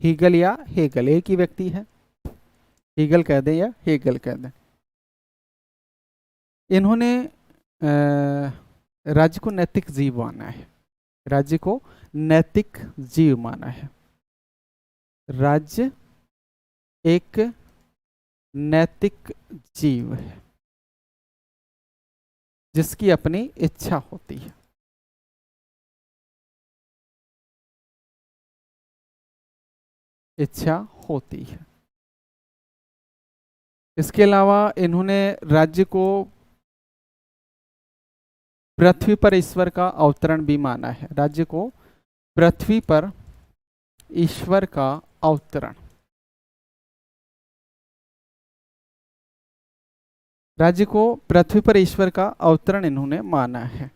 हीगल या हेगल एक ही व्यक्ति है, हीगल कह दें या हेगल कह दें, इन्होंने राज्य को नैतिक जीव माना है। राज्य को नैतिक जीव माना है। राज्य एक नैतिक जीव है जिसकी अपनी इच्छा होती है। इच्छा होती है। इसके अलावा इन्होंने राज्य को पृथ्वी पर ईश्वर का अवतरण भी माना है। राज्य को पृथ्वी पर ईश्वर का अवतरण, राज्य को पृथ्वी पर ईश्वर का अवतरण इन्होंने माना है।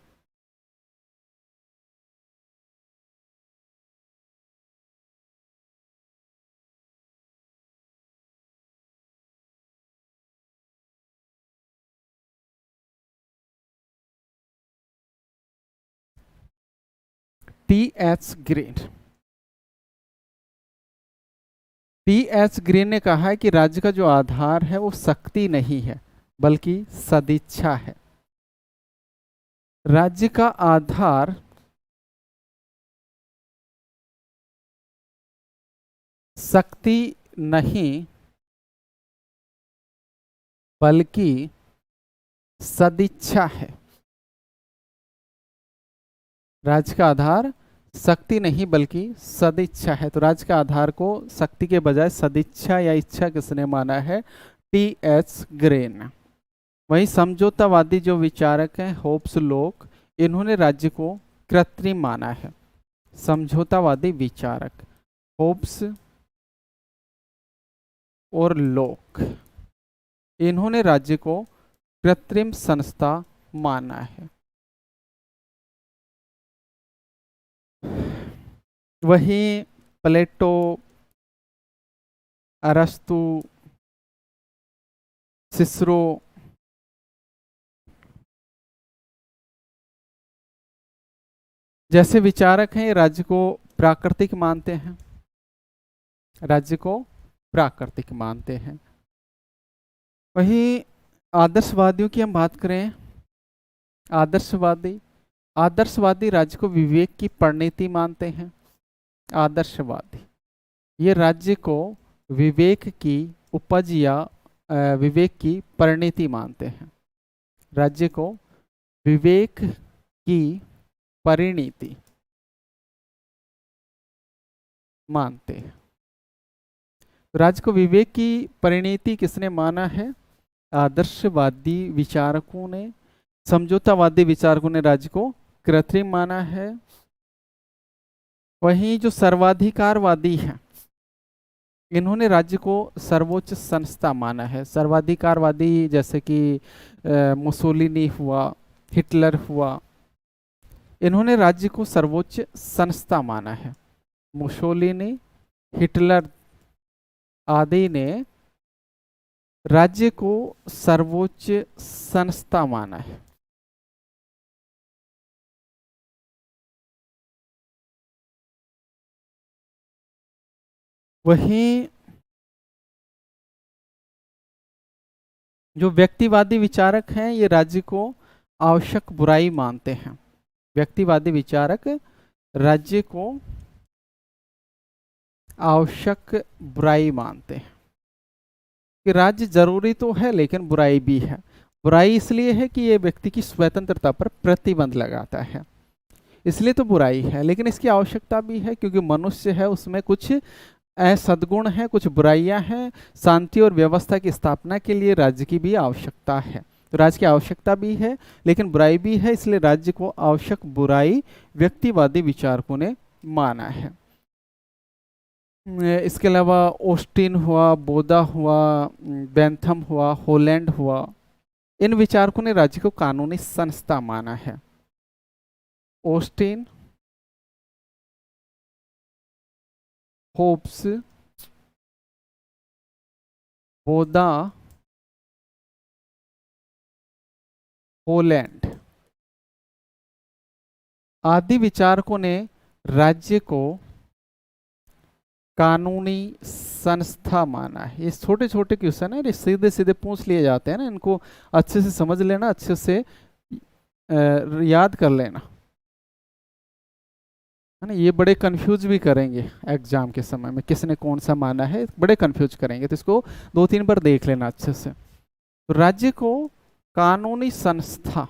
टी.एच. Green, TH. ग्रीन ने कहा है कि राज्य का जो आधार है वो शक्ति नहीं है बल्कि सदिच्छा है। राज्य का आधार शक्ति नहीं बल्कि सदिच्छा है। राज्य का आधार शक्ति नहीं बल्कि सदिच्छा है। तो राज्य का आधार को शक्ति के बजाय सदिच्छा या इच्छा किसने माना है? टी.एच. ग्रीन। वहीं समझौतावादी जो विचारक हैं होब्स, लोक, इन्होंने राज्य को कृत्रिम माना है। समझौतावादी विचारक होब्स और लोक, इन्होंने राज्य को कृत्रिम संस्था माना है। वहीं प्लेटो, अरस्तु, सिसरो जैसे विचारक हैं, राज्य को प्राकृतिक मानते हैं, राज्य को प्राकृतिक मानते हैं। वहीं आदर्शवादियों की हम बात करें, आदर्शवादी आदर्शवादी राज्य को विवेक की परिणति मानते हैं। आदर्शवादी ये राज्य को विवेक की उपज या विवेक की परिणति मानते हैं। राज्य को विवेक की परिणति मानते हैं। राज्य को विवेक की परिणति किसने माना है? आदर्शवादी विचारकों ने। समझौतावादी विचारकों ने राज्य को कृत्रिम माना है। वहीं जो सर्वाधिकारवादी हैं, इन्होंने राज्य को सर्वोच्च संस्था माना है। सर्वाधिकारवादी जैसे कि मुसोलिनी हुआ, हिटलर हुआ, इन्होंने राज्य को सर्वोच्च संस्था माना है। मुसोलिनी, हिटलर आदि ने राज्य को सर्वोच्च संस्था माना है। वहीं जो व्यक्तिवादी विचारक हैं, ये राज्य को आवश्यक बुराई मानते हैं। व्यक्तिवादी विचारक राज्य को आवश्यक बुराई मानते हैं कि राज्य जरूरी तो है लेकिन बुराई भी है। बुराई इसलिए है कि ये व्यक्ति की स्वतंत्रता पर प्रतिबंध लगाता है, इसलिए तो बुराई है, लेकिन इसकी आवश्यकता भी है क्योंकि मनुष्य है, उसमें कुछ सद्गुण है, कुछ बुराइयां हैं। शांति और व्यवस्था की स्थापना के लिए राज्य की भी आवश्यकता है। तो राज्य की आवश्यकता भी है लेकिन बुराई भी है, इसलिए राज्य को आवश्यक बुराई व्यक्तिवादी विचारकों ने माना है। इसके अलावा ऑस्टिन हुआ, बोदा हुआ, बेंथम हुआ, होलैंड हुआ, इन विचारकों ने राज्य को कानूनी संस्था माना है। ऑस्टिन, होब्स, बोदा, होलैंड आदि विचारकों ने राज्य को कानूनी संस्था माना है। ये छोटे छोटे क्वेश्चन है, सीधे सीधे पूछ लिए जाते हैं ना, इनको अच्छे से समझ लेना, अच्छे से याद कर लेना, है ना। ये बड़े कंफ्यूज भी करेंगे एग्जाम के समय में, किसने कौन सा माना है, बड़े कंफ्यूज करेंगे, तो इसको 2-3 बार देख लेना अच्छे से। तो राज्य को कानूनी संस्था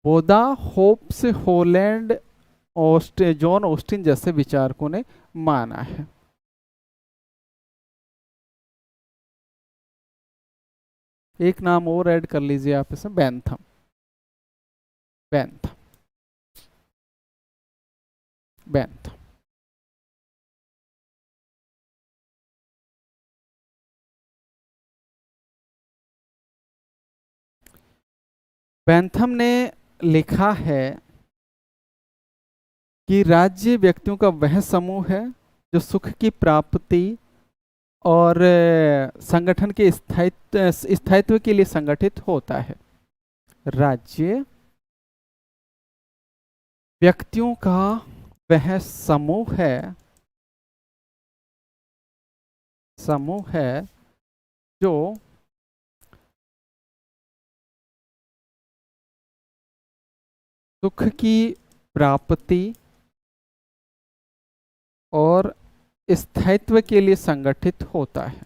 बोदा, होप्स, होलैंड, जॉन ऑस्टिन जैसे विचारकों ने माना है। एक नाम और ऐड कर लीजिए आप इसमें, बेंथम। बेंथम, बेंथम बेंथम ने लिखा है कि राज्य व्यक्तियों का वह समूह है जो सुख की प्राप्ति और संगठन के स्थायित्व के लिए संगठित होता है। राज्य व्यक्तियों का वह समूह है जो सुख की प्राप्ति और स्थायित्व के लिए संगठित होता है।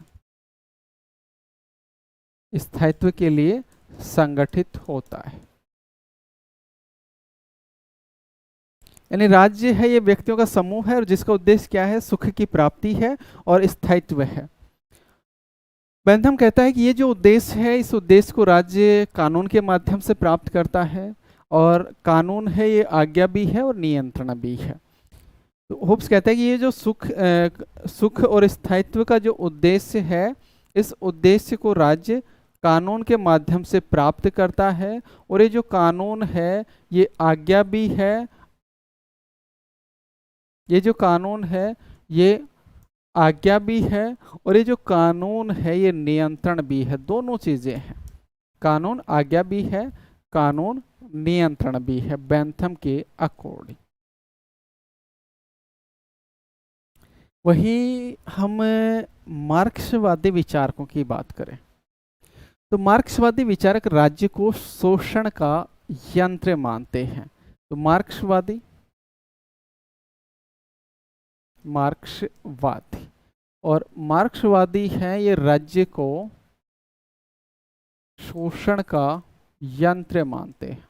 स्थायित्व के लिए संगठित होता है, यानी राज्य है ये व्यक्तियों का समूह है और जिसका उद्देश्य क्या है? सुख की प्राप्ति है और स्थायित्व है। बेंथम कहता है कि ये जो उद्देश्य है, इस उद्देश्य को राज्य कानून के माध्यम से प्राप्त करता है, और कानून है ये आज्ञा भी है और नियंत्रण भी है। तो होब्स कहता है कि ये जो सुख और स्थायित्व का जो उद्देश्य है, इस उद्देश्य को राज्य कानून के माध्यम से प्राप्त करता है, और ये जो कानून है ये आज्ञा भी है, ये जो कानून है ये आज्ञा भी है, और ये जो कानून है ये नियंत्रण भी है। दोनों चीजें हैं, कानून आज्ञा भी है, कानून नियंत्रण भी है, बेंथम के अकॉर्डिंग। वही हम मार्क्सवादी विचारकों की बात करें तो मार्क्सवादी विचारक राज्य को शोषण का यंत्र मानते हैं। तो मार्क्सवादी और मार्क्सवादी है ये राज्य को शोषण का यंत्र मानते हैं।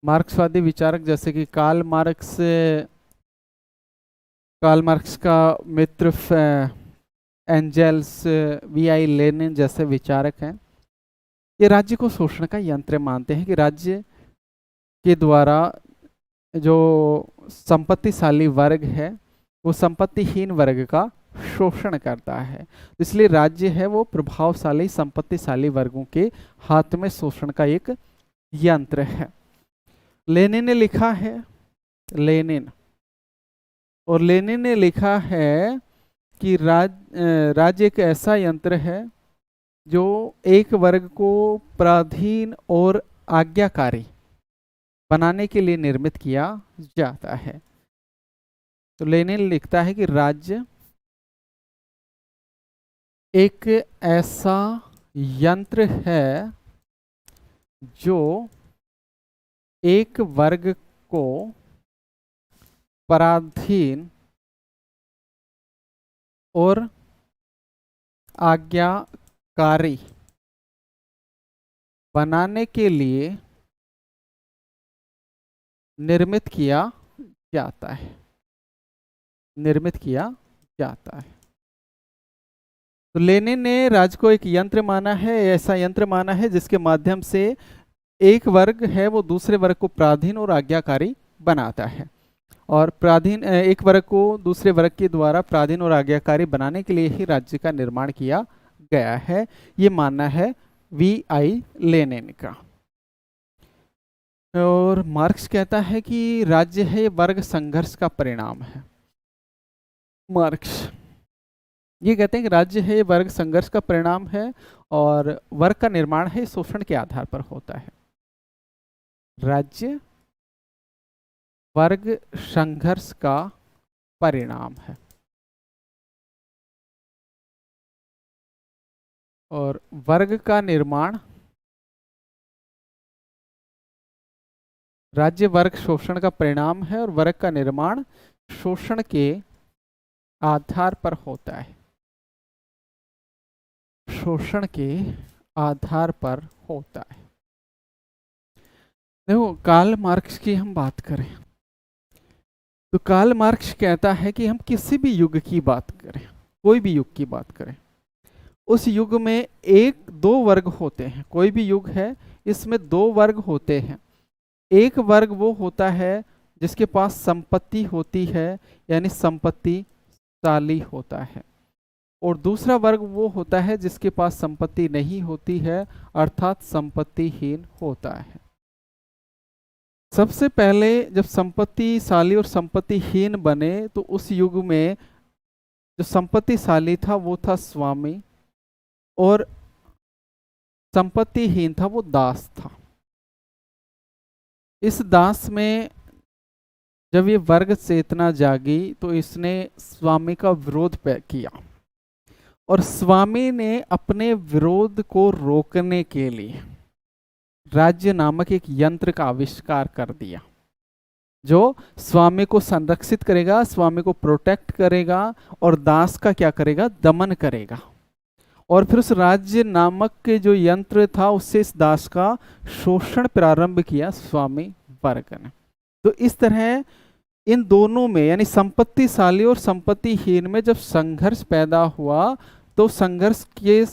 मार्क्सवादी विचारक जैसे कि कार्ल मार्क्स का मित्र एंजेल्स, वी.आई. लेनिन जैसे विचारक हैं, ये राज्य को शोषण का यंत्र मानते हैं कि राज्य के द्वारा जो संपत्तिशाली वर्ग है वो संपत्तिहीन वर्ग का शोषण करता है। इसलिए राज्य है वो प्रभावशाली संपत्तिशाली वर्गों के हाथ में शोषण का एक यंत्र है। लेनिन ने लिखा है, लेनिन ने लिखा है कि राज्य एक ऐसा यंत्र है जो एक वर्ग को पराधीन और आज्ञाकारी बनाने के लिए निर्मित किया जाता है। तो लेनिन लिखता है कि राज्य एक ऐसा यंत्र है जो एक वर्ग को पराधीन और आज्ञाकारी बनाने के लिए निर्मित किया जाता है, तो लेनिन ने राज्य को एक यंत्र माना है, ऐसा यंत्र माना है जिसके माध्यम से एक वर्ग है वो दूसरे वर्ग को पराधीन और आज्ञाकारी बनाता है, और एक वर्ग को दूसरे वर्ग के द्वारा पराधीन और आज्ञाकारी बनाने के लिए ही राज्य का निर्माण किया गया है। ये मानना है वी.आई. लेनिन का। और मार्क्स कहता है कि राज्य है वर्ग संघर्ष का परिणाम है। मार्क्स ये कहते हैं कि राज्य है वर्ग संघर्ष का परिणाम है, और वर्ग का निर्माण है शोषण के आधार पर होता है। राज्य वर्ग संघर्ष का परिणाम है, और वर्ग का निर्माण, राज्य वर्ग शोषण का परिणाम है और वर्ग का निर्माण शोषण के आधार पर होता है, शोषण के आधार पर होता है। देखो कार्ल मार्क्स की हम बात करें तो कार्ल मार्क्स कहता है कि हम किसी भी युग की बात करें, कोई भी युग की बात करें, उस युग में एक दो वर्ग होते हैं। कोई भी युग है इसमें दो वर्ग होते हैं। एक वर्ग वो होता है जिसके पास संपत्ति होती है, यानी संपत्तिशाली होता है, और दूसरा वर्ग वो होता है जिसके पास संपत्ति नहीं होती है, अर्थात संपत्तिहीन होता है। सबसे पहले जब संपत्तिशाली और संपत्तिहीन बने तो उस युग में जो संपत्तिशाली था वो था स्वामी, और संपत्तिहीन था वो दास था। इस दास में जब ये वर्ग चेतना जागी तो इसने स्वामी का विरोध किया, और स्वामी ने अपने विरोध को रोकने के लिए राज्य नामक एक यंत्र का आविष्कार कर दिया, जो स्वामी को संरक्षित करेगा, स्वामी को प्रोटेक्ट करेगा, और दास का क्या करेगा, दमन करेगा। और फिर उस राज्य नामक के जो यंत्र था उससे इस दास का शोषण प्रारंभ किया स्वामी वर्ग ने। तो इस तरह इन दोनों में, यानी संपत्तिशाली और संपत्तिहीन में जब संघर्ष पैदा हुआ तो संघर्ष के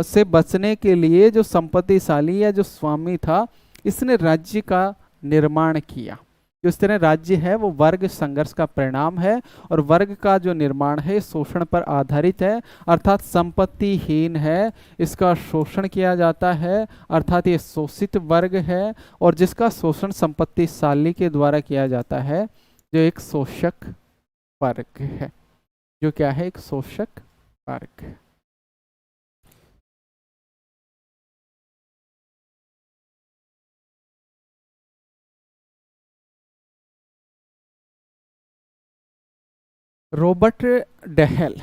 से बचने के लिए जो संपत्तिशाली या जो स्वामी था इसने राज्य का निर्माण किया, जो इस तरह राज्य है वो वर्ग संघर्ष का परिणाम है, और वर्ग का जो निर्माण है शोषण पर आधारित है, अर्थात संपत्तिहीन है, इसका शोषण किया जाता है, अर्थात ये शोषित वर्ग है, और जिसका शोषण संपत्तिशाली के द्वारा किया जाता है, जो एक शोषक वर्ग है, जो क्या है, एक शोषक वर्ग है। रॉबर्ट डेहल,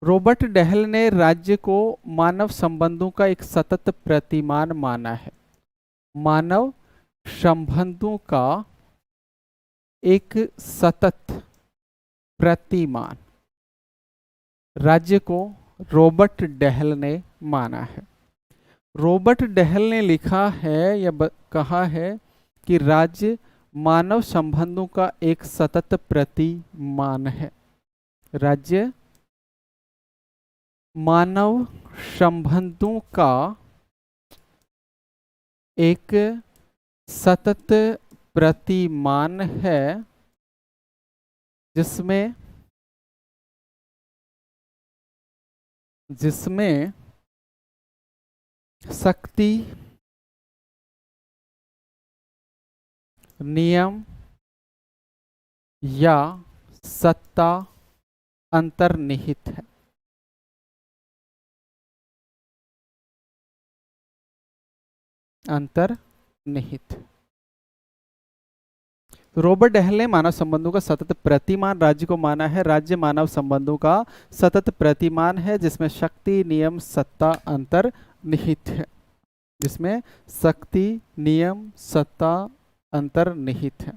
रॉबर्ट डेहल ने राज्य को मानव संबंधों का एक सतत प्रतिमान माना है। मानव संबंधों का एक सतत प्रतिमान राज्य को रॉबर्ट डेहल ने माना है। रॉबर्ट डेहल ने लिखा है या कहा है कि राज्य मानव संबंधों का एक सतत प्रतिमान है। राज्य मानव संबंधों का एक सतत प्रतिमान है, जिसमें शक्ति, नियम या सत्ता अंतर्निहित है। अंतर्निहित। रॉबर्ट डेहल ने मानव संबंधों का सतत प्रतिमान राज्य को माना है। राज्य मानव संबंधों का सतत प्रतिमान है जिसमें शक्ति, नियम, सत्ता अंतर्निहित है। जिसमें शक्ति, नियम, सत्ता अंतर्निहित है।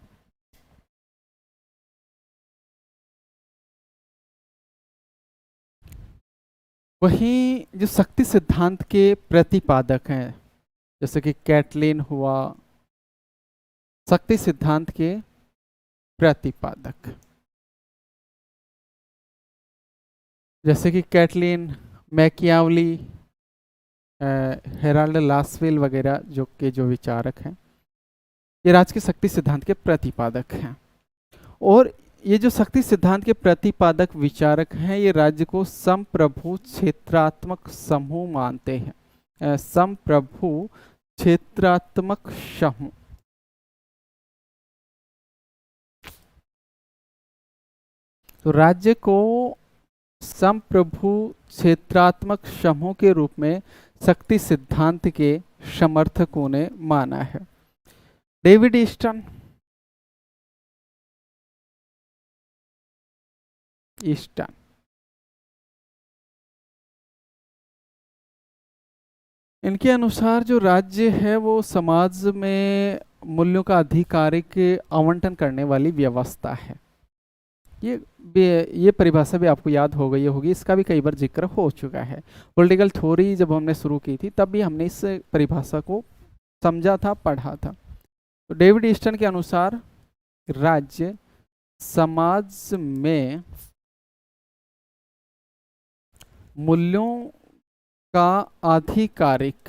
वहीं जो शक्ति सिद्धांत के प्रतिपादक हैं, जैसे कि कैटलिन हुआ, शक्ति सिद्धांत के प्रतिपादक, जैसे कि कैटलिन, मैकियावली, हेराल्ड लासवेल वगैरह जो विचारक हैं, ये राज के शक्ति सिद्धांत के प्रतिपादक हैं। और ये जो शक्ति सिद्धांत के प्रतिपादक विचारक हैं, ये राज्य को संप्रभु क्षेत्रात्मक समूह मानते हैं। संप्रभु क्षेत्रात्मक समूह। तो राज्य को संप्रभु क्षेत्रात्मक समूह के रूप में शक्ति सिद्धांत के समर्थकों ने माना है। डेविड ईस्टन, इनके अनुसार जो राज्य है वो समाज में मूल्यों का आधिकारिक आवंटन करने वाली व्यवस्था है। ये परिभाषा भी आपको याद हो गई होगी, इसका भी कई बार जिक्र हो चुका है। पॉलिटिकल थ्योरी जब हमने शुरू की थी तब भी हमने इस परिभाषा को समझा था, पढ़ा था। तो डेविड ईस्टन के अनुसार राज्य समाज में मूल्यों का आधिकारिक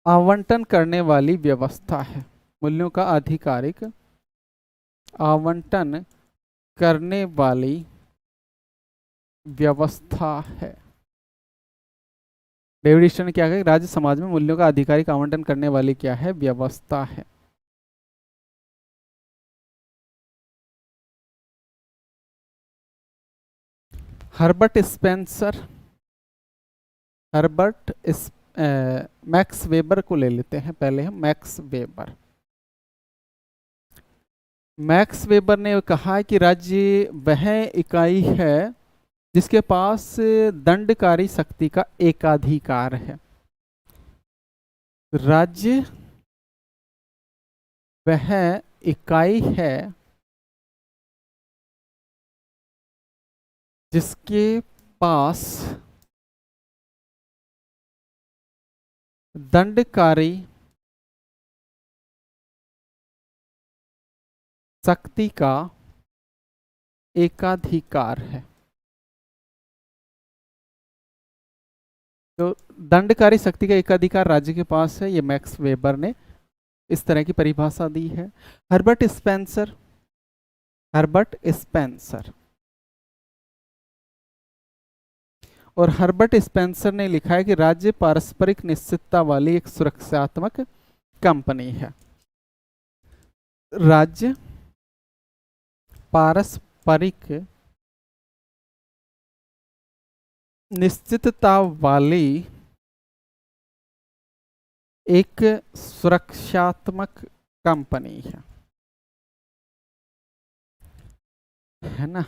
आवंटन करने वाली व्यवस्था है। मूल्यों का आधिकारिक आवंटन करने वाली व्यवस्था है। डेविड ईस्टन ने क्या कहा? राज्य समाज में मूल्यों का आधिकारिक आवंटन करने वाली क्या है? व्यवस्था है। हर्बर्ट स्पेंसर, मैक्स वेबर को ले लेते हैं पहले हम। मैक्स वेबर ने कहा कि राज्य वह इकाई है जिसके पास दंडकारी शक्ति का एकाधिकार है। राज्य वह इकाई है जिसके पास दंडकारी शक्ति का एकाधिकार है। तो दंडकारी शक्ति का एकाधिकार राज्य के पास है, ये मैक्स वेबर ने इस तरह की परिभाषा दी है। हर्बर्ट स्पेंसर, हर्बर्ट स्पेंसर और हर्बर्ट स्पेंसर ने लिखा है कि राज्य पारस्परिक निश्चितता वाली एक सुरक्षात्मक कंपनी है। राज्य पारस्परिक निश्चितता वाली एक सुरक्षात्मक कंपनी है ना,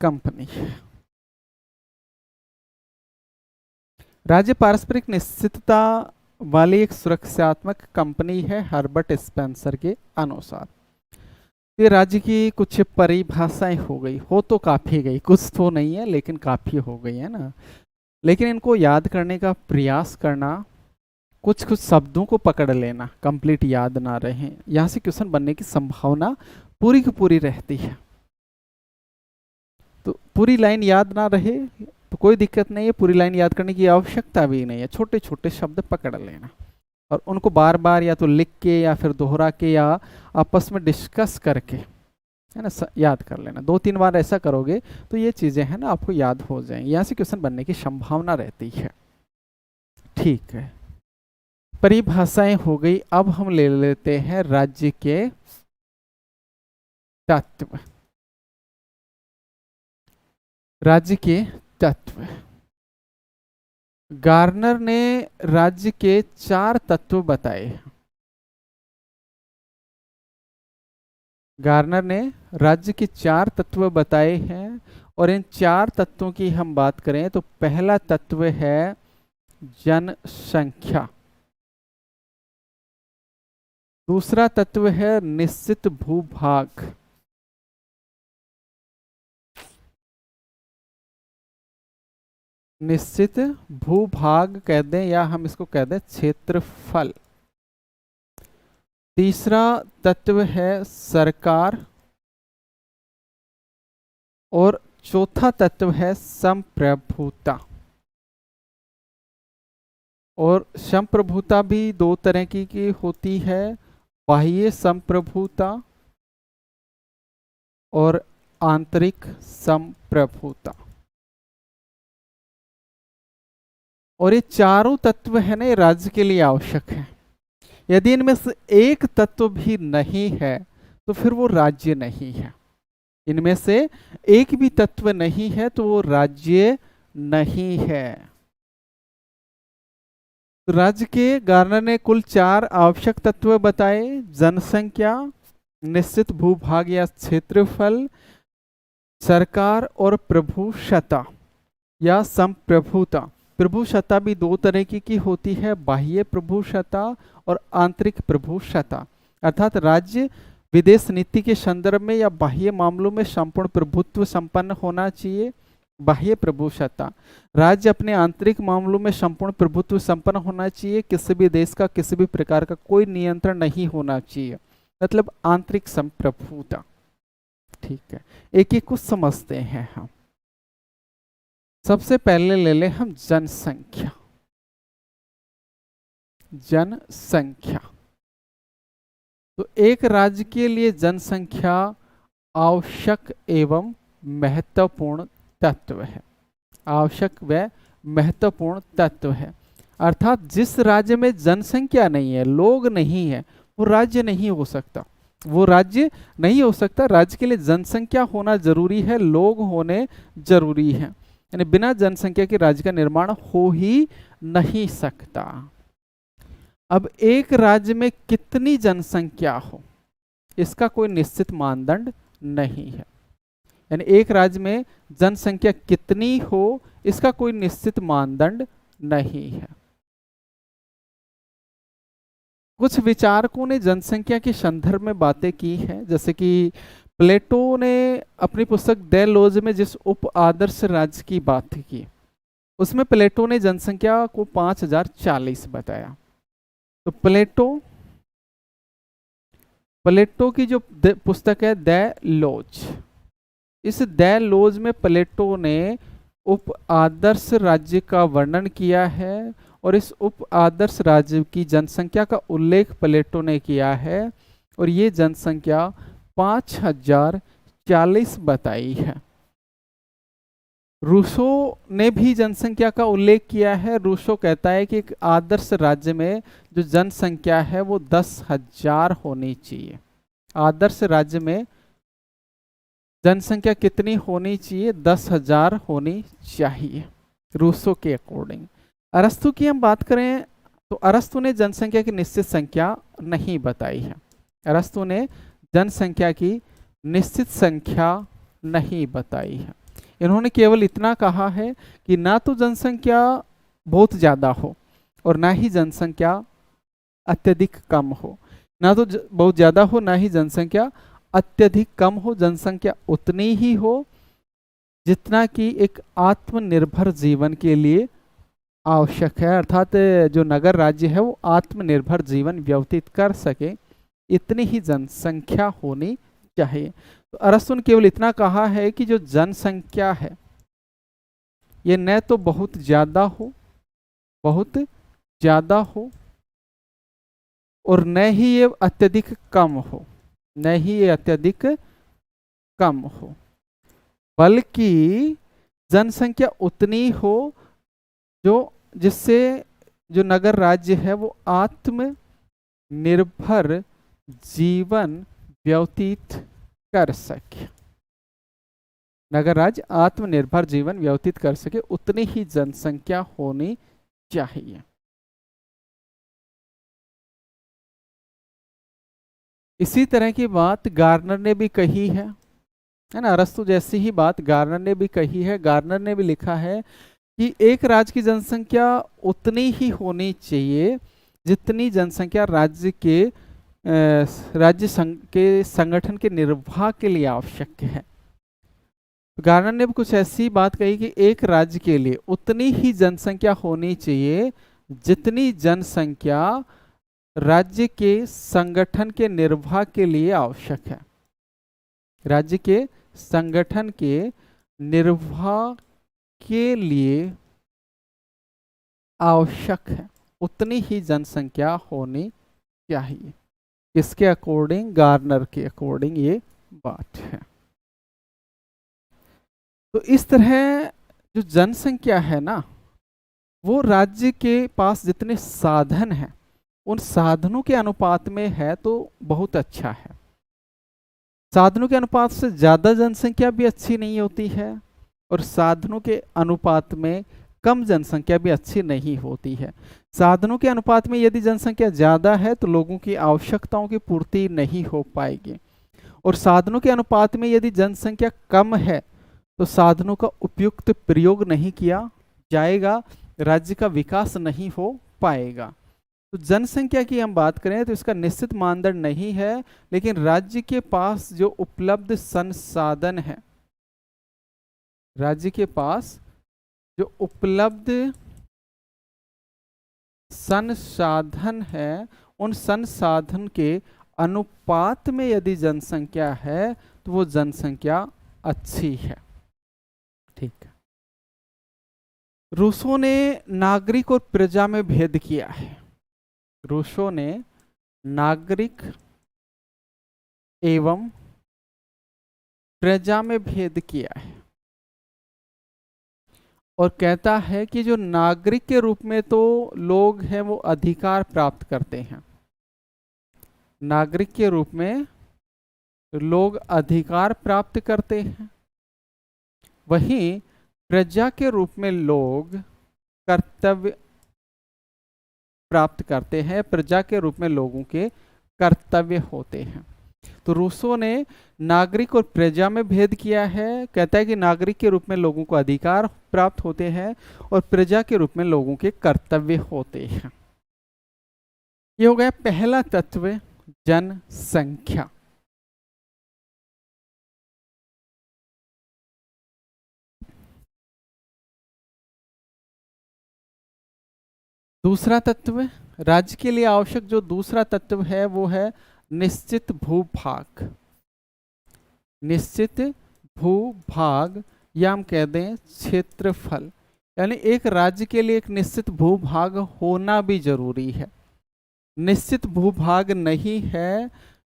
कंपनी। राज्य पारस्परिक निश्चितता वाली एक सुरक्षात्मक कंपनी है हर्बर्ट स्पेंसर के अनुसार। ये राज्य की कुछ परिभाषाएं हो गई, हो तो काफी गई, कुछ तो नहीं है लेकिन काफी हो गई है ना। लेकिन इनको याद करने का प्रयास करना, कुछ कुछ शब्दों को पकड़ लेना, कंप्लीट याद ना रहे, यहाँ से क्वेश्चन बनने की संभावना पूरी की पूरी रहती है। तो पूरी लाइन याद ना रहे तो कोई दिक्कत नहीं है, पूरी लाइन याद करने की आवश्यकता भी नहीं है, छोटे छोटे शब्द पकड़ लेना और उनको बार बार या तो लिख के या फिर दोहरा के या आपस में डिस्कस करके, है ना, याद कर लेना। 2-3 बार ऐसा करोगे तो ये चीजें हैं ना आपको याद हो जाएंगी, यहाँ से क्वेश्चन बनने की संभावना रहती है। ठीक है, परिभाषाएं हो गई। अब हम ले लेते हैं राज्य के तत्व। राज्य के तत्व, गार्नर ने राज्य के 4 तत्व बताए। गार्नर ने राज्य के 4 तत्व बताए हैं और इन 4 तत्वों की हम बात करें तो पहला तत्व है जनसंख्या, दूसरा तत्व है निश्चित भूभाग, निश्चित भूभाग कह दें या हम इसको कह दें क्षेत्रफल, तीसरा तत्व है सरकार और चौथा तत्व है संप्रभुता। और संप्रभुता भी 2 तरह की होती है, बाह्य संप्रभुता और आंतरिक संप्रभुता। और ये चारों तत्व है ना, ये राज्य के लिए आवश्यक है। यदि इनमें से एक तत्व भी नहीं है तो फिर वो राज्य नहीं है। इनमें से एक भी तत्व नहीं है तो वो राज्य नहीं है। राज्य के गार्नर ने कुल 4 आवश्यक तत्व बताए, जनसंख्या, निश्चित भूभाग या क्षेत्रफल, सरकार और प्रभुसत्ता या संप्रभुता। प्रभुसत्ता भी 2 तरह की होती है, बाह्य प्रभुसत्ता और आंतरिक प्रभुसत्ता। अर्थात राज्य विदेश नीति के संदर्भ में या बाह्य मामलों में संपूर्ण प्रभुत्व संपन्न होना चाहिए, बाह्य प्रभुसत्ता। राज्य अपने आंतरिक मामलों में संपूर्ण प्रभुत्व संपन्न होना चाहिए, किसी भी देश का किसी भी प्रकार का कोई नियंत्रण नहीं होना चाहिए, मतलब आंतरिक संप्रभुता। ठीक है, एक एक कुछ समझते हैं हम। सबसे पहले ले ले हम जनसंख्या। जनसंख्या, तो एक राज्य के लिए जनसंख्या आवश्यक एवं महत्वपूर्ण तत्व है, आवश्यक व महत्वपूर्ण तत्व है। अर्थात जिस राज्य में जनसंख्या नहीं है, लोग नहीं है, वो राज्य नहीं हो सकता, वो राज्य नहीं हो सकता। राज्य के लिए जनसंख्या होना जरूरी है, लोग होने जरूरी है, यानी बिना जनसंख्या के राज्य का निर्माण हो ही नहीं सकता। अब एक राज्य में कितनी जनसंख्या हो इसका कोई निश्चित मानदंड नहीं है, यानी एक राज्य में जनसंख्या कितनी हो इसका कोई निश्चित मानदंड नहीं है। कुछ विचारकों ने जनसंख्या के संदर्भ में बातें की है, जैसे कि प्लेटो ने अपनी पुस्तक दे लोज में जिस उप आदर्श राज्य की बात की, उसमें प्लेटो ने जनसंख्या को 5040 बताया। तो प्लेटो की जो पुस्तक है दे लोज, इस डायलॉज में प्लेटो ने उप आदर्श राज्य का वर्णन किया है और इस उप आदर्श राज्य की जनसंख्या का उल्लेख प्लेटो ने किया है और ये जनसंख्या 5040 बताई है। रूसो ने भी जनसंख्या का उल्लेख किया है। रूसो कहता है कि एक आदर्श राज्य में जो जनसंख्या है वो 10,000 होनी चाहिए। आदर्श राज्य में जनसंख्या कितनी होनी चाहिए? 10,000 होनी चाहिए रूसो के अकॉर्डिंग। अरस्तु की हम बात करें तो अरस्तु ने जनसंख्या की निश्चित संख्या नहीं बताई है। अरस्तु ने जनसंख्या की निश्चित संख्या नहीं बताई है। इन्होंने केवल इतना कहा है कि ना तो जनसंख्या बहुत ज़्यादा हो और ना ही जनसंख्या अत्यधिक कम हो, ना तो बहुत ज़्यादा हो ना ही जनसंख्या अत्यधिक कम हो। जनसंख्या उतनी ही हो जितना कि एक आत्मनिर्भर जीवन के लिए आवश्यक है, अर्थात जो नगर राज्य है वो आत्मनिर्भर जीवन व्यतीत कर सके, इतनी ही जनसंख्या होनी चाहिए। तो अरस्तु ने केवल इतना कहा है कि जो जनसंख्या है ये न तो बहुत ज्यादा हो और न ही ये अत्यधिक कम हो, न ही ये अत्यधिक कम हो, बल्कि जनसंख्या उतनी हो जो जिससे जो नगर राज्य है वो आत्मनिर्भर जीवन व्यतीत कर सके, नगर राज्य आत्मनिर्भर जीवन व्यतीत कर सके, उतनी ही जनसंख्या होनी चाहिए। इसी तरह की बात गार्नर ने भी कही है ना। अरस्तु जैसी ही बात गार्नर ने भी कही है। गार्नर ने भी लिखा है कि एक राज्य की जनसंख्या उतनी ही होनी चाहिए जितनी जनसंख्या राज्य के संगठन के निर्वाह के लिए आवश्यक है। गार्नर ने भी कुछ ऐसी बात कही कि एक राज्य के लिए उतनी ही जनसंख्या होनी चाहिए जितनी जनसंख्या राज्य के संगठन के निर्वाह के लिए आवश्यक है। राज्य के संगठन के निर्वाह के लिए आवश्यक है, उतनी ही जनसंख्या होनी चाहिए। किसके अकॉर्डिंग? गार्नर के अकॉर्डिंग ये बात है। तो इस तरह जो जनसंख्या है ना, वो राज्य के पास जितने साधन हैं उन साधनों के अनुपात में है तो बहुत अच्छा है। साधनों के अनुपात से ज्यादा जनसंख्या भी अच्छी नहीं होती है और साधनों के अनुपात में कम जनसंख्या भी अच्छी नहीं होती है। साधनों के अनुपात में यदि जनसंख्या ज्यादा है तो लोगों की आवश्यकताओं की पूर्ति नहीं हो पाएगी, और साधनों के अनुपात में यदि जनसंख्या कम है तो साधनों का उपयुक्त प्रयोग नहीं किया जाएगा, राज्य का विकास नहीं हो पाएगा। तो जनसंख्या की हम बात करें तो इसका निश्चित मानदंड नहीं है, लेकिन राज्य के पास जो उपलब्ध संसाधन है, राज्य के पास जो उपलब्ध संसाधन है उन संसाधन के अनुपात में यदि जनसंख्या है तो वो जनसंख्या अच्छी है। ठीक है। रूसो ने नागरिक और प्रजा में भेद किया है। रूसो ने नागरिक एवं प्रजा में भेद किया है और कहता है कि जो नागरिक के रूप में तो लोग हैं वो अधिकार प्राप्त करते हैं, नागरिक के रूप में लोग अधिकार प्राप्त करते हैं, वहीं प्रजा के रूप में लोग कर्तव्य प्राप्त करते हैं, प्रजा के रूप में लोगों के कर्तव्य होते हैं। तो रूसो ने नागरिक और प्रजा में भेद किया है। कहता है कि नागरिक के रूप में लोगों को अधिकार प्राप्त होते हैं और प्रजा के रूप में लोगों के कर्तव्य होते हैं। ये हो गया पहला तत्व, जनसंख्या। दूसरा तत्व, राज्य के लिए आवश्यक जो दूसरा तत्व है वो है निश्चित भूभाग। निश्चित भूभाग या हम कह दें क्षेत्रफल, यानी एक राज्य के लिए एक निश्चित भूभाग होना भी जरूरी है। निश्चित भूभाग नहीं है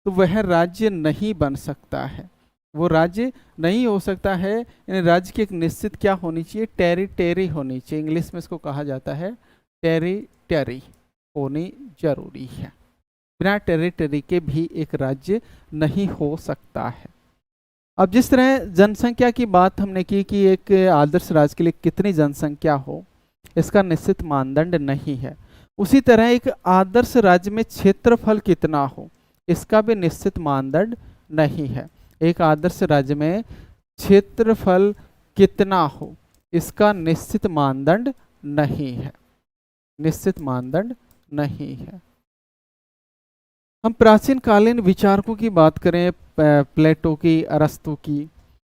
तो वह राज्य नहीं बन सकता है, वो राज्य नहीं हो सकता है। यानी राज्य की एक निश्चित क्या होनी चाहिए, टेरिटरी होनी चाहिए। इंग्लिश में इसको कहा जाता है टेरिटरी होनी जरूरी है। बिना टेरिटरी के भी एक राज्य नहीं हो सकता है। अब जिस तरह जनसंख्या की बात हमने की कि एक आदर्श राज्य के लिए कितनी जनसंख्या हो, इसका निश्चित मानदंड नहीं है, उसी तरह एक आदर्श राज्य में क्षेत्रफल कितना हो, इसका भी निश्चित मानदंड नहीं है। एक आदर्श राज्य में क्षेत्रफल कितना हो, इसका निश्चित मानदंड नहीं है, निश्चित मानदंड नहीं है। हम प्राचीन कालीन विचारकों की बात करें, प्लेटो की, अरस्तु की,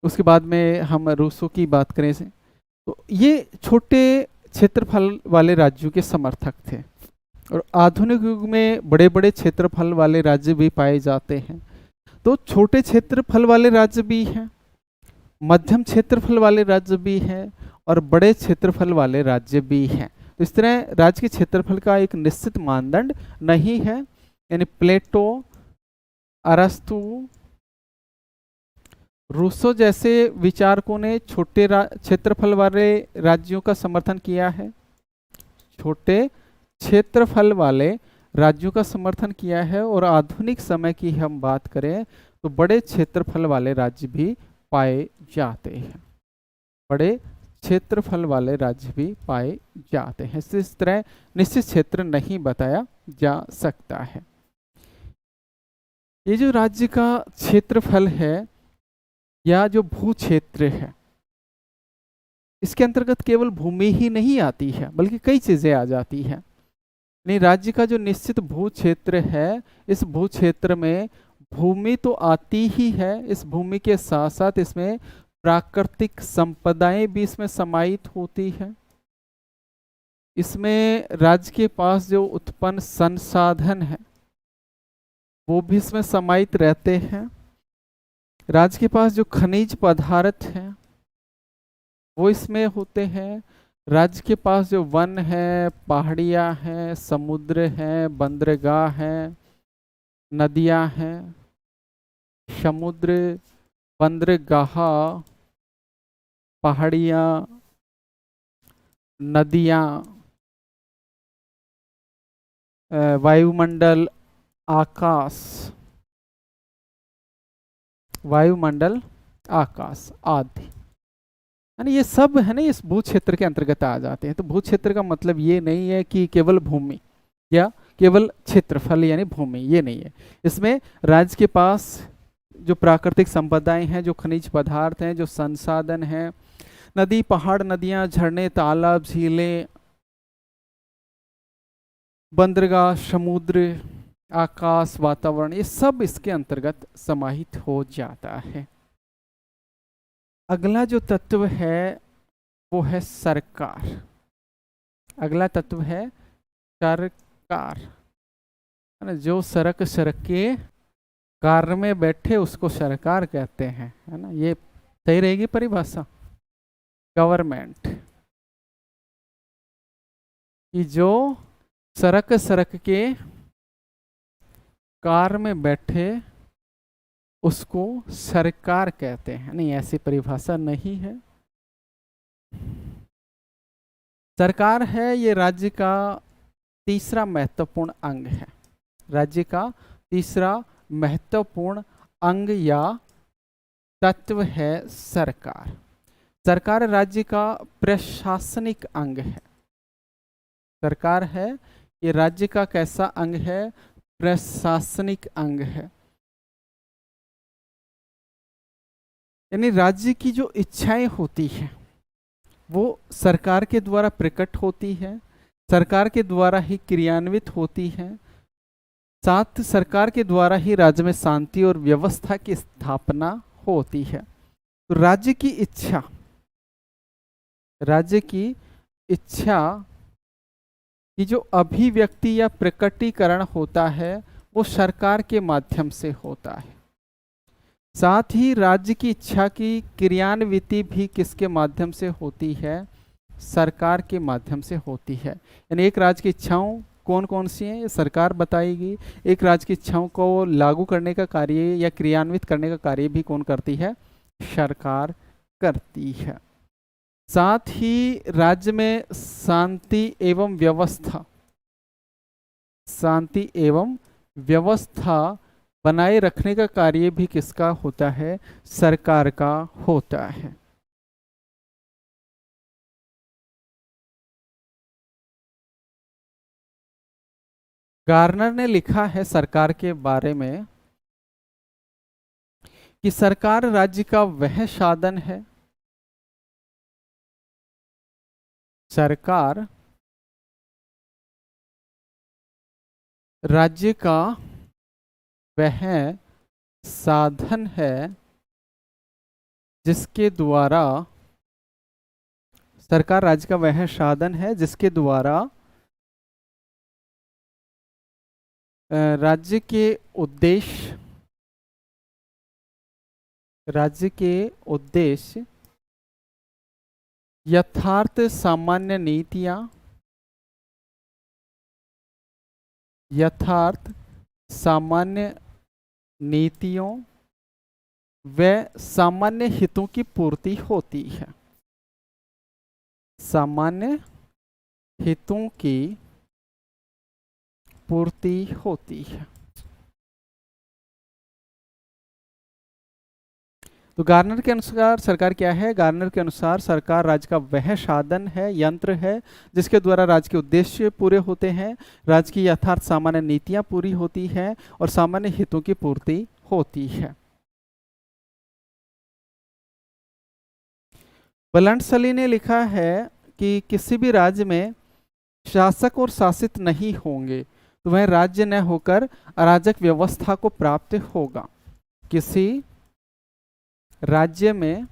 उसके बाद में हम रूसो की बात करें, तो ये छोटे क्षेत्रफल वाले राज्यों के समर्थक थे। और आधुनिक युग में बड़े बड़े क्षेत्रफल वाले राज्य भी पाए जाते हैं। तो छोटे क्षेत्रफल वाले राज्य भी हैं, मध्यम क्षेत्रफल वाले राज्य भी हैं और बड़े क्षेत्रफल वाले राज्य भी हैं। तो इस तरह राज्य के क्षेत्रफल का एक निश्चित मानदंड नहीं है। यानी प्लेटो, अरस्तु, रूसो जैसे विचारकों ने छोटे क्षेत्रफल वाले राज्यों का समर्थन किया है, छोटे क्षेत्रफल वाले राज्यों का समर्थन किया है। और आधुनिक समय की हम बात करें तो बड़े क्षेत्रफल वाले राज्य भी पाए जाते हैं, बड़े क्षेत्रफल वाले राज्य भी पाए जाते हैं। इस तरह निश्चित क्षेत्र नहीं बताया जा सकता है। ये जो राज्य का क्षेत्रफल है या जो भू क्षेत्र है, इसके अंतर्गत केवल भूमि ही नहीं आती है बल्कि कई चीजें आ जाती हैं। नहीं, राज्य का जो निश्चित भू क्षेत्र है, इस भू क्षेत्र में भूमि तो आती ही है, इस भूमि के साथ साथ इसमें प्राकृतिक संपदाएं भी इसमें समाहित होती है। इसमें राज्य के पास जो उत्पन्न संसाधन है वो भी इसमें समाहित रहते हैं। राज्य के पास जो खनिज पदार्थ हैं वो इसमें होते हैं। राज्य के पास जो वन है, पहाड़ियाँ हैं, समुद्र हैं, बंदरगाह हैं, नदियाँ हैं, समुद्र, बंदरगाह, पहाड़ियाँ, नदियाँ, वायुमंडल, आकाश, वायुमंडल, आकाश आदि, यानी ये सब है ना इस भू क्षेत्र के अंतर्गत आ जाते हैं। तो भू क्षेत्र का मतलब ये नहीं है कि केवल भूमि या केवल क्षेत्रफल यानी भूमि, ये नहीं है। इसमें राज्य के पास जो प्राकृतिक संपदाएं हैं, जो खनिज पदार्थ हैं, जो संसाधन हैं, नदी, पहाड़, नदियां, झरने, तालाब, झीलें, बंदरगाह, समुद्र, आकाश, वातावरण, ये सब इसके अंतर्गत समाहित हो जाता है। अगला जो तत्व है वो है सरकार। अगला तत्व है सरकार, है ना। जो सरक के कार में बैठे उसको सरकार कहते हैं, है ना। ये सही रहेगी परिभाषा, गवर्नमेंट कि जो सरक के कार में बैठे उसको सरकार कहते हैं। नहीं, ऐसी परिभाषा नहीं है। सरकार है ये राज्य का तीसरा महत्वपूर्ण अंग है, राज्य का तीसरा महत्वपूर्ण अंग या तत्व है सरकार। सरकार राज्य का प्रशासनिक अंग है। सरकार है ये राज्य का कैसा अंग है, प्रशासनिक अंग है। यानी राज्य की जो इच्छाएं होती हैं वो सरकार के द्वारा प्रकट होती है, सरकार के द्वारा ही क्रियान्वित होती है। साथ सरकार के द्वारा ही राज्य में शांति और व्यवस्था की स्थापना होती है। तो राज्य की इच्छा, राज्य की इच्छा की जो अभिव्यक्ति या प्रकटीकरण होता है वो सरकार के माध्यम से होता है। साथ ही राज्य की इच्छा की क्रियान्विति भी किसके माध्यम से होती है? सरकार के माध्यम से होती है। यानी एक राज्य की इच्छाओं कौन कौन सी हैं, ये सरकार बताएगी। एक राज्य की इच्छाओं को लागू करने का कार्य या क्रियान्वित करने का कार्य भी कौन करती है? सरकार करती है। साथ ही राज्य में शांति एवं व्यवस्था बनाए रखने का कार्य भी किसका होता है? सरकार का होता है। गार्नर ने लिखा है सरकार के बारे में कि सरकार राज्य का वह साधन है, सरकार राज्य का वह साधन है जिसके द्वारा, सरकार राज्य का वह साधन है जिसके द्वारा राज्य के उद्देश्य यथार्थ सामान्य नीतियों व सामान्य हितों की पूर्ति होती है। सामान्य हितों की पूर्ति होती है। तो गार्नर के अनुसार सरकार क्या है? गार्नर के अनुसार सरकार राज्य का वह साधन है, यंत्र है जिसके द्वारा राज्य के उद्देश्य पूरे होते हैं, राज्य की यथार्थ सामान्य नीतियां पूरी होती हैं और सामान्य हितों की पूर्ति होती है। बलंटसली ने लिखा है कि किसी भी राज्य में शासक और शासित नहीं होंगे तो वह राज्य न होकर अराजक व्यवस्था को प्राप्त होगा। किसी राज्य में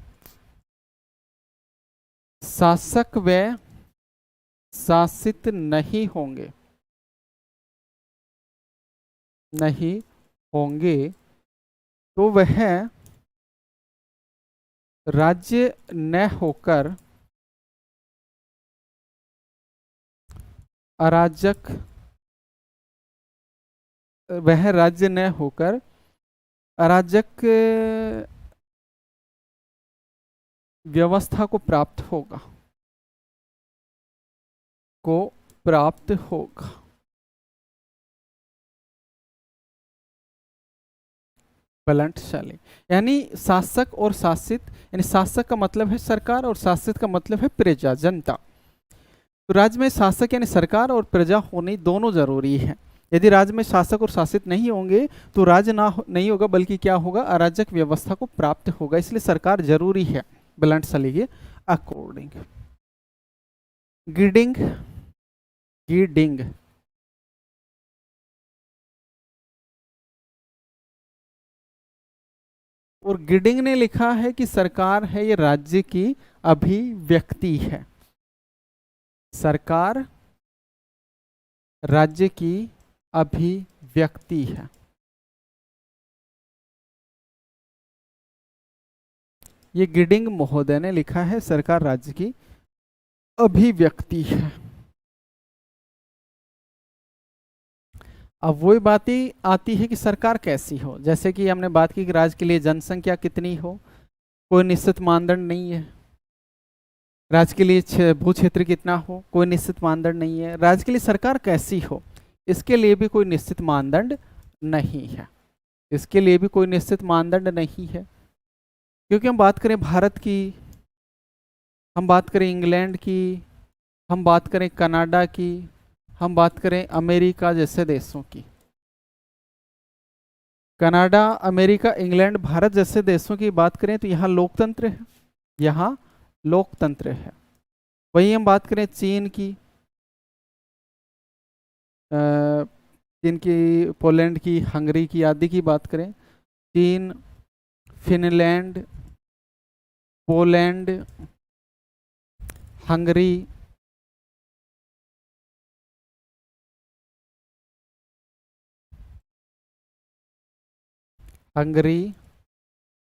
शासक व शासित नहीं होंगे तो वह राज्य न होकर अराजक वह राज्य न होकर अराजक व्यवस्था को प्राप्त होगा। बलंटशाली यानी शासक और शासित, यानी शासक का मतलब है सरकार और शासित का मतलब है प्रजा, जनता। तो राज्य में शासक यानी सरकार और प्रजा होनी दोनों जरूरी है। यदि राज्य में शासक और शासित नहीं होंगे तो राज्य नहीं होगा, बल्कि क्या होगा? अराजक व्यवस्था को प्राप्त होगा। इसलिए सरकार जरूरी है बलंटशाली के अकॉर्डिंग। गीडिंग और गिडिंग ने लिखा है कि सरकार है ये राज्य की अभिव्यक्ति है। सरकार राज्य की अभिव्यक्ति है। ये गिडिंग महोदय ने लिखा है सरकार राज्य की अभिव्यक्ति है। अब वही बातें आती है कि सरकार कैसी हो। जैसे कि हमने बात की कि राज्य के लिए जनसंख्या कितनी हो, कोई निश्चित मानदंड नहीं है। राज्य के लिए भू क्षेत्र कितना हो, कोई निश्चित मानदंड नहीं है। राज्य के लिए सरकार कैसी हो, इसके लिए भी कोई निश्चित मानदंड नहीं है। इसके लिए भी कोई निश्चित मानदंड नहीं है, क्योंकि हम बात करें भारत की, हम बात करें इंग्लैंड की, हम बात करें कनाडा की, हम बात करें अमेरिका जैसे देशों की। कनाडा, अमेरिका, इंग्लैंड, भारत जैसे देशों की बात करें तो यहाँ लोकतंत्र है, यहाँ लोकतंत्र है। वहीं हम बात करें चीन की, चीन की, पोलैंड की, हंगरी की आदि की बात करें, चीन, फिनलैंड, पोलैंड, हंगरी,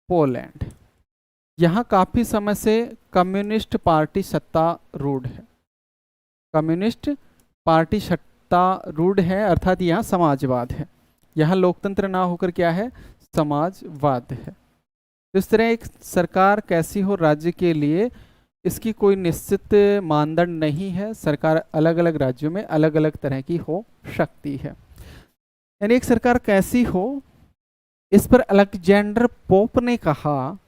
पोलैंड। यहाँ काफी समय से कम्युनिस्ट पार्टी सत्तारूढ़ है। कम्युनिस्ट पार्टी सत्तारूढ़ है, अर्थात यहाँ समाजवाद है। यहाँ लोकतंत्र ना होकर क्या है, समाजवाद है। तो इस तरह एक सरकार कैसी हो राज्य के लिए, इसकी कोई निश्चित मानदंड नहीं है। सरकार अलग अलग राज्यों में अलग अलग तरह की हो सकती है। यानी एक सरकार कैसी हो, इस पर अलेक्जेंडर पोप ने कहा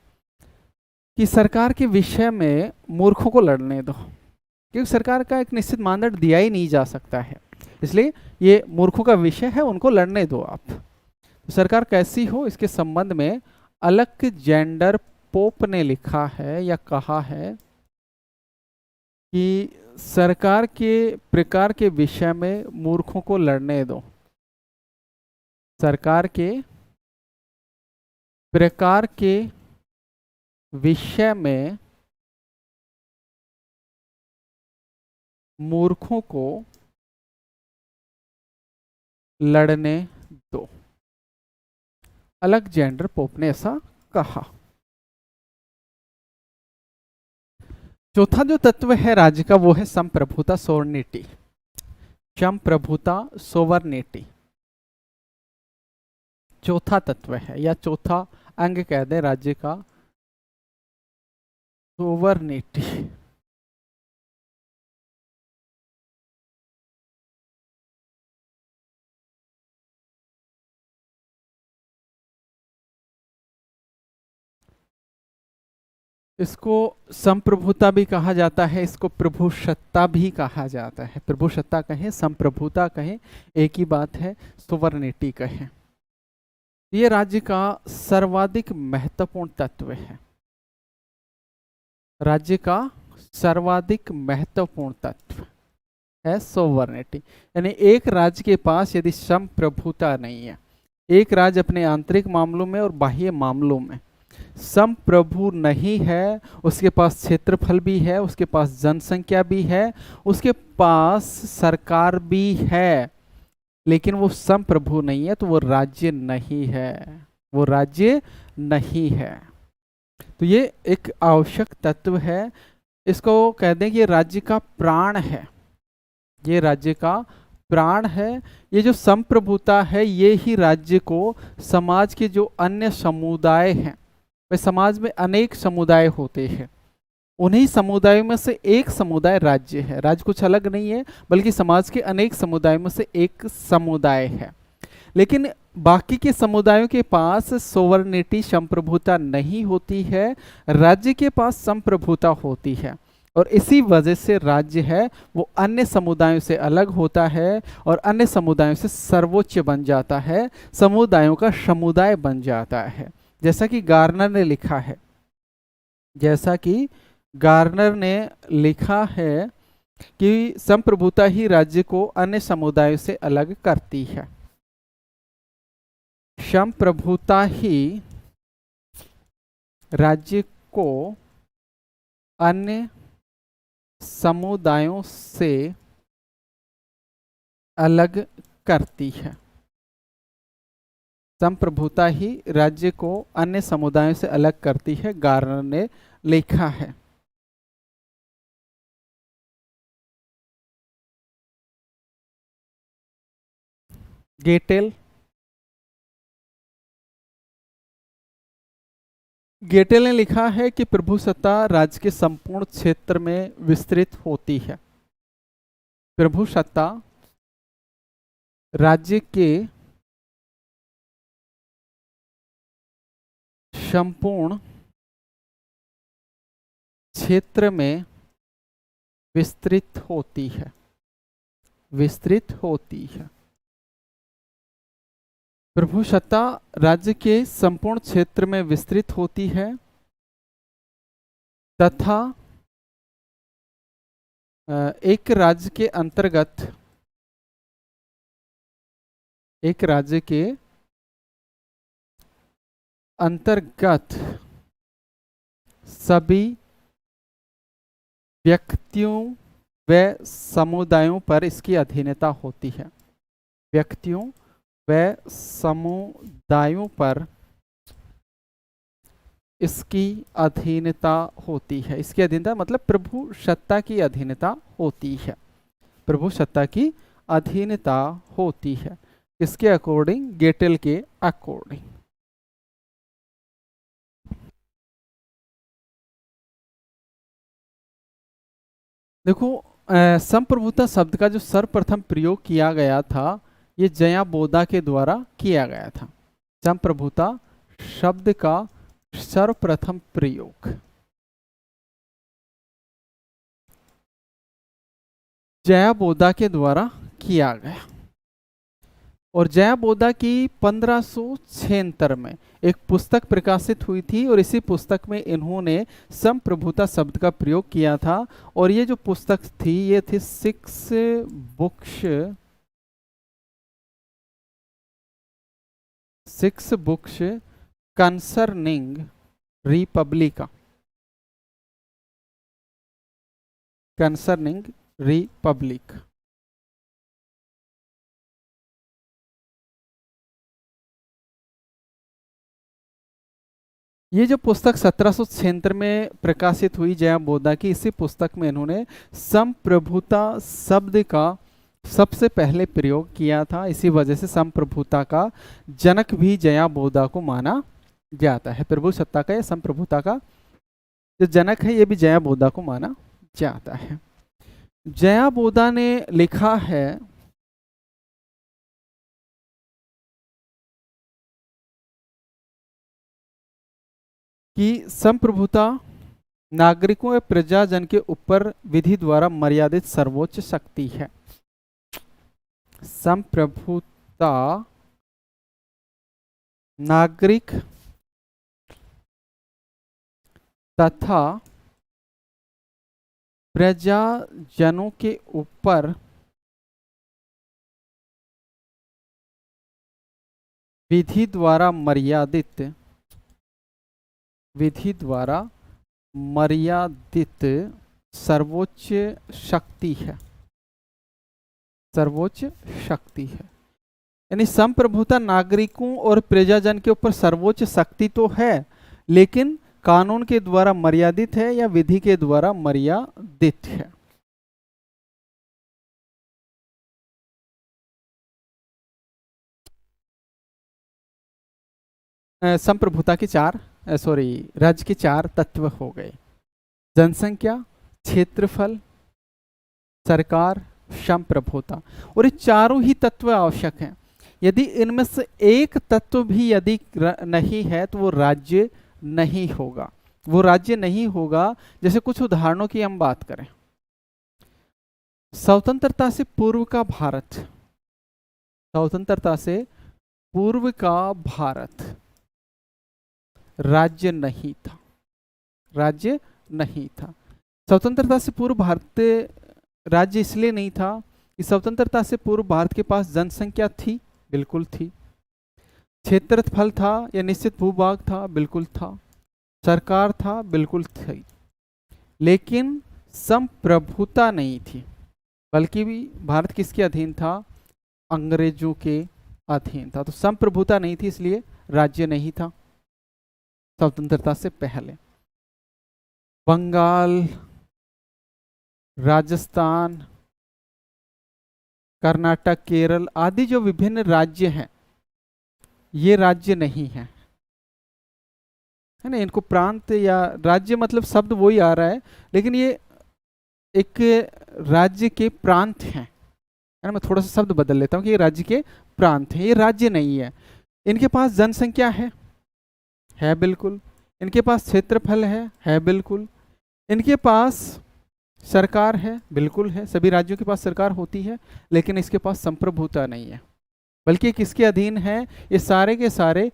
कि सरकार के विषय में मूर्खों को लड़ने दो, क्योंकि सरकार का एक निश्चित मानदंड दिया ही नहीं जा सकता है, इसलिए ये मूर्खों का विषय है, उनको लड़ने दो आप। तो सरकार कैसी हो इसके संबंध में अलेक्जेंडर पोप ने लिखा है या कहा है कि सरकार के प्रकार के विषय में मूर्खों को लड़ने दो। सरकार के प्रकार के विषय में मूर्खों को लड़ने दो। अलेक्जेंडर पोप ने ऐसा कहा। चौथा जो तत्व है राज्य का वो है संप्रभुता, सोवर्निटी। संप्रभुता, सोवर्निटी चौथा तत्व है या चौथा अंग कह दें राज्य का, सोवर्निटी। इसको संप्रभुता भी कहा जाता है, इसको प्रभुसत्ता भी कहा जाता है। प्रभुसत्ता कहें, संप्रभुता कहें, एक ही बात है। सोवर्निटी कहें। ये राज्य का सर्वाधिक महत्वपूर्ण तत्व है। राज्य का सर्वाधिक महत्वपूर्ण तत्व है सोवर्निटी। यानी एक राज्य के पास यदि संप्रभुता नहीं है, एक राज्य अपने आंतरिक मामलों में और बाह्य मामलों में संप्रभु नहीं है, उसके पास क्षेत्रफल भी है, उसके पास जनसंख्या भी है, उसके पास सरकार भी है, लेकिन वो संप्रभु नहीं है, तो वो राज्य नहीं है, वो राज्य नहीं है। तो ये एक आवश्यक तत्व है। इसको कह दें कि ये राज्य का प्राण है, ये राज्य का प्राण है। ये जो संप्रभुता है ये ही राज्य को समाज के जो अन्य समुदाय हैं, वे समाज में अनेक समुदाय होते हैं, उन्हीं समुदायों में से एक समुदाय राज्य है। राज्य कुछ अलग नहीं है, बल्कि समाज के अनेक समुदायों में से एक समुदाय है। लेकिन बाकी के समुदायों के पास सोवर्निटी, संप्रभुता नहीं होती है, राज्य के पास संप्रभुता होती है। और इसी वजह से राज्य है वो अन्य समुदायों से अलग होता है और अन्य समुदायों से सर्वोच्च बन जाता है, समुदायों का समुदाय बन जाता है। जैसा कि गार्नर ने लिखा है, जैसा कि गार्नर ने लिखा है कि संप्रभुता ही राज्य को अन्य समुदायों से अलग करती है। संप्रभुता ही राज्य को अन्य समुदायों से अलग करती है। संप्रभुता ही राज्य को अन्य समुदायों से अलग करती है, गार्नर ने लिखा है। गेटेल ने लिखा है कि प्रभुसत्ता राज्य के संपूर्ण क्षेत्र में विस्तृत होती है। प्रभुसत्ता राज्य के संपूर्ण क्षेत्र में विस्तृत होती है, विस्तृत होती है। प्रभुसत्ता राज्य के संपूर्ण क्षेत्र में विस्तृत होती है तथा एक राज्य के अंतर्गत, एक राज्य के अंतर्गत सभी व्यक्तियों व समुदायों पर इसकी अधीनता होती है। व्यक्तियों व समुदायों पर इसकी अधीनता होती है। इसकी अधीनता मतलब प्रभु सत्ता की अधीनता होती है। प्रभु सत्ता की अधीनता होती है। इसके अकॉर्डिंग, गेटेल के अकॉर्डिंग। देखो, संप्रभुता शब्द का जो सर्वप्रथम प्रयोग किया गया था, ये जया बोधा के द्वारा किया गया था। संप्रभुता शब्द का सर्वप्रथम प्रयोग जया बोधा के द्वारा किया गया। और जया बोधा की 1576 में एक पुस्तक प्रकाशित हुई थी, और इसी पुस्तक में इन्होंने संप्रभुता शब्द का प्रयोग किया था। और ये जो पुस्तक थी, ये थी 6 books concerning Republica, concerning Republic. ये जो पुस्तक 1776 में प्रकाशित हुई जया बोधा की, इसी पुस्तक में इन्होंने संप्रभुता शब्द का सबसे पहले प्रयोग किया था। इसी वजह से संप्रभुता का जनक भी जया बोधा को माना जाता है। प्रभु सत्ता का या संप्रभुता का जो जनक है, ये भी जया बोधा को माना जाता है। जया बोधा ने लिखा है कि संप्रभुता नागरिकों या प्रजाजन के ऊपर विधि द्वारा मर्यादित सर्वोच्च शक्ति है। संप्रभुता नागरिक तथा प्रजाजनों के ऊपर विधि द्वारा मर्यादित सर्वोच्च शक्ति है। सर्वोच्च शक्ति है, यानी संप्रभुता नागरिकों और प्रजाजन के ऊपर सर्वोच्च शक्ति तो है, लेकिन कानून के द्वारा मर्यादित है या विधि के द्वारा मर्यादित है। संप्रभुता के राज्य के 4 तत्व हो गए: जनसंख्या, क्षेत्रफल, सरकार, संप्रभुता। और ये चारों ही तत्व आवश्यक हैं। यदि इनमें से एक तत्व भी यदि नहीं है तो वो राज्य नहीं होगा। वो राज्य नहीं होगा। जैसे कुछ उदाहरणों की हम बात करें, स्वतंत्रता से पूर्व का भारत, स्वतंत्रता से पूर्व का भारत राज्य नहीं था, राज्य नहीं था। स्वतंत्रता से पूर्व भारत राज्य इसलिए नहीं था कि स्वतंत्रता से पूर्व भारत के पास जनसंख्या थी, बिल्कुल थी। क्षेत्रफल था या निश्चित भूभाग था, बिल्कुल था। सरकार था, बिल्कुल थी। लेकिन संप्रभुता नहीं थी, बल्कि भी भारत किसके अधीन था? अंग्रेजों के अधीन था। तो संप्रभुता नहीं थी, इसलिए राज्य नहीं था स्वतंत्रता से पहले। बंगाल, राजस्थान, कर्नाटक, केरल आदि जो विभिन्न राज्य हैं, ये राज्य नहीं है, है ना। इनको प्रांत या राज्य मतलब शब्द वही आ रहा है, लेकिन ये एक राज्य के प्रांत हैं, है ना। मैं थोड़ा सा शब्द बदल लेता हूँ कि ये राज्य के प्रांत हैं, ये राज्य नहीं है। इनके पास जनसंख्या है बिल्कुल। इनके पास क्षेत्रफल है बिल्कुल। इनके पास सरकार है, बिल्कुल है। सभी राज्यों के पास सरकार होती है, लेकिन इसके पास संप्रभुता नहीं है, बल्कि किसके अधीन है? ये सारे के सारे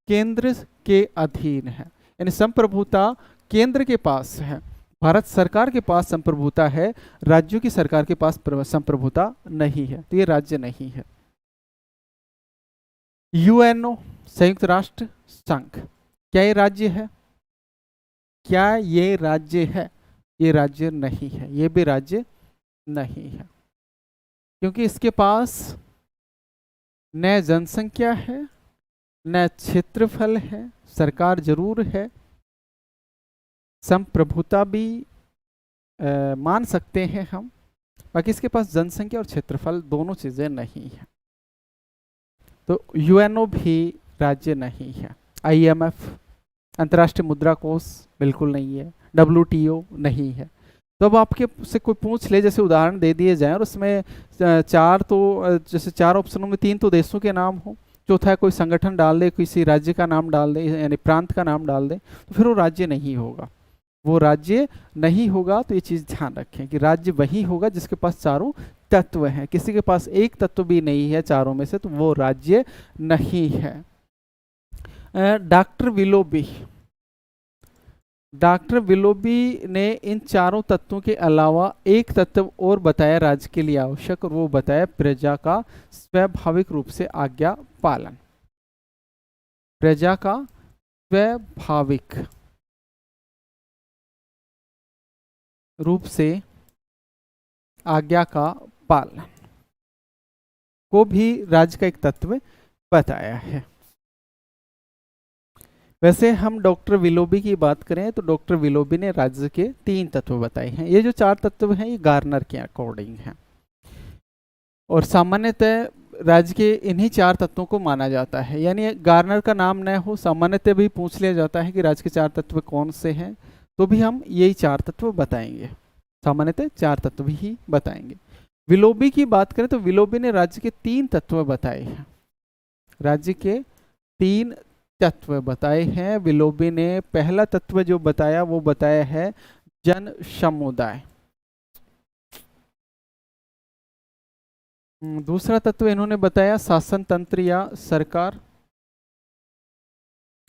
केंद्र के अधीन है। यानी संप्रभुता केंद्र के पास है, भारत सरकार के पास संप्रभुता है, राज्यों की सरकार के पास संप्रभुता नहीं है, तो ये राज्य नहीं है। यूएनओ, संयुक्त राष्ट्र संघ, क्या ये राज्य है? क्या ये राज्य है? ये राज्य नहीं है, ये भी राज्य नहीं है, क्योंकि इसके पास न जनसंख्या है, न क्षेत्रफल है। सरकार जरूर है, संप्रभुता भी मान सकते हैं हम, बाकी इसके पास जनसंख्या और क्षेत्रफल दोनों चीजें नहीं है। तो यूएनओ भी राज्य नहीं है। आईएमएफ, अंतर्राष्ट्रीय मुद्रा कोष, बिल्कुल नहीं है। डब्ल्यूटीओ नहीं है। तो अब आपके से कोई पूछ ले, जैसे उदाहरण दे दिए जाए और उसमें चार तो जैसे चार ऑप्शनों में तीन तो देशों के नाम हो, चौथा है कोई संगठन डाल दे, किसी राज्य का नाम डाल दे, यानी प्रांत का नाम डाल दे, तो फिर वो राज्य नहीं होगा। वो राज्य नहीं होगा। तो ये चीज ध्यान रखें कि राज्य वही होगा जिसके पास चारों तत्व हैं। किसी के पास एक तत्व भी नहीं है चारों में से, तो वो राज्य नहीं है। डॉक्टर विलोबी ने इन चारों तत्वों के अलावा एक तत्व और बताया राज्य के लिए आवश्यक, और वो बताया प्रजा का स्वाभाविक रूप से आज्ञा पालन। प्रजा का स्वाभाविक रूप से आज्ञा का पालन को भी राज्य का एक तत्व बताया है। वैसे हम डॉक्टर विलोबी की बात करें तो डॉक्टर विलोबी ने राज्य के तीन तत्व बताए हैं। ये जो चार तत्व हैं ये गार्नर के अकॉर्डिंग हैं, और सामान्यतः राज्य के इन्हीं चार तत्वों को माना जाता है। यानी गार्नर का नाम न हो, सामान्यतः भी पूछ लिया जाता है कि राज्य के चार तत्व कौन से हैं, तो भी हम यही चार तत्व बताएंगे, सामान्यतः चार तत्व ही बताएंगे। विलोबी की बात करें तो विलोबी ने राज्य के तीन तत्व बताए हैं। राज्य के तीन तत्व बताए हैं विलोबी ने। पहला तत्व जो बताया वो बताया है जन समुदाय। दूसरा तत्व इन्होंने बताया शासन तंत्र या सरकार,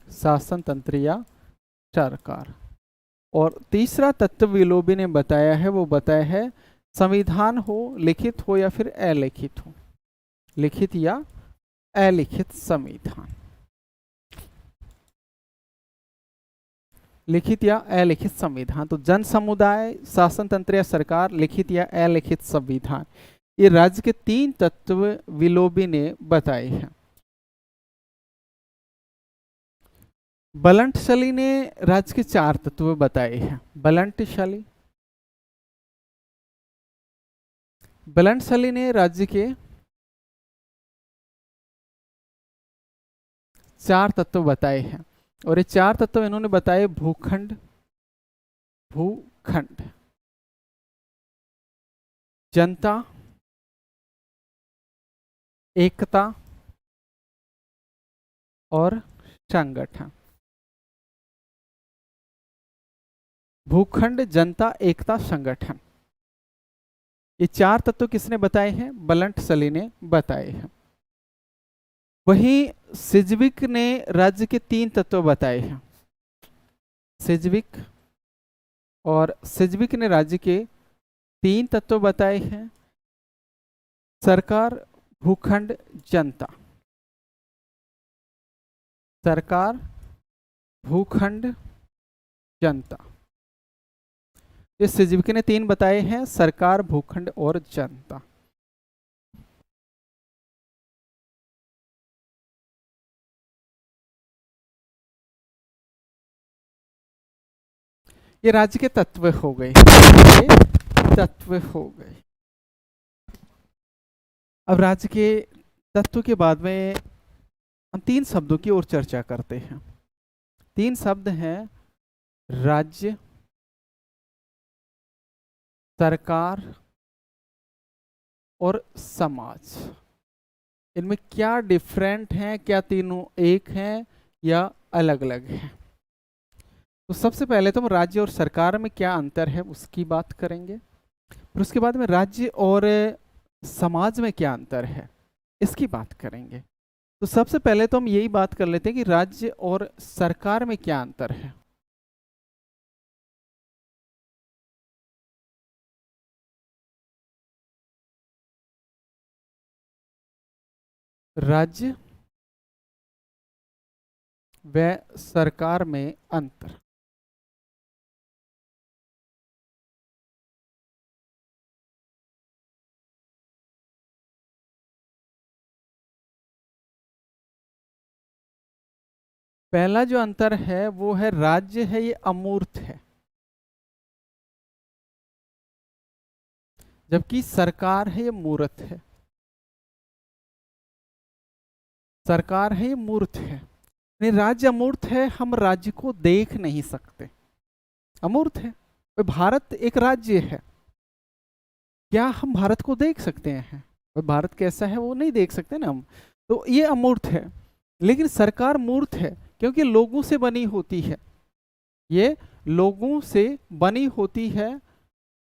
शासन तंत्र या सरकार। और तीसरा तत्व विलोबी ने बताया है वो बताया है संविधान हो, लिखित हो या फिर अलिखित हो, लिखित या अलिखित संविधान, लिखित या अलिखित संविधान। तो जन समुदाय, शासन तंत्र या सरकार, लिखित या अलिखित संविधान, ये राज्य के तीन तत्व विलोबी ने बताए हैं। बलंटशली ने राज्य के चार तत्व बताए हैं। बलंटशली ने राज्य के चार तत्व बताए हैं, और ये चार तत्व इन्होंने बताए भूखंड, जनता, एकता और संगठन। भूखंड, जनता, एकता, संगठन, ये चार तत्व किसने बताए हैं? बलंटशली ने बताए हैं। वहीं सिजविक ने राज्य के तीन तत्व बताए हैं। सिजविक ने राज्य के तीन तत्व बताए हैं, सरकार, भूखंड, जनता। सरकार, भूखंड, जनता, ये सिजविक ने तीन बताए हैं, सरकार, भूखंड और जनता। ये राज्य के तत्व हो गए, अब राज्य के तत्व के बाद में हम तीन शब्दों की ओर चर्चा करते हैं। तीन शब्द हैं राज्य, सरकार और समाज। इनमें क्या डिफरेंट है, क्या तीनों एक हैं या अलग अलग हैं? तो सबसे पहले तो हम राज्य और सरकार में क्या अंतर है उसकी बात करेंगे, फिर उसके बाद में राज्य और समाज में क्या अंतर है इसकी बात करेंगे। तो सबसे पहले तो हम यही बात कर लेते हैं कि राज्य और सरकार में क्या अंतर है। राज्य व सरकार में अंतर। पहला जो अंतर है वो है राज्य है ये अमूर्त है, जबकि सरकार है ये मूर्त है। सरकार है ये मूर्त है, नहीं राज्य अमूर्त है, हम राज्य को देख नहीं सकते, अमूर्त है। भाई भारत एक राज्य है, क्या हम भारत को देख सकते हैं? भाई भारत कैसा है वो नहीं देख सकते ना हम, तो ये अमूर्त है। लेकिन सरकार मूर्त है क्योंकि लोगों से बनी होती है, ये लोगों से बनी होती है।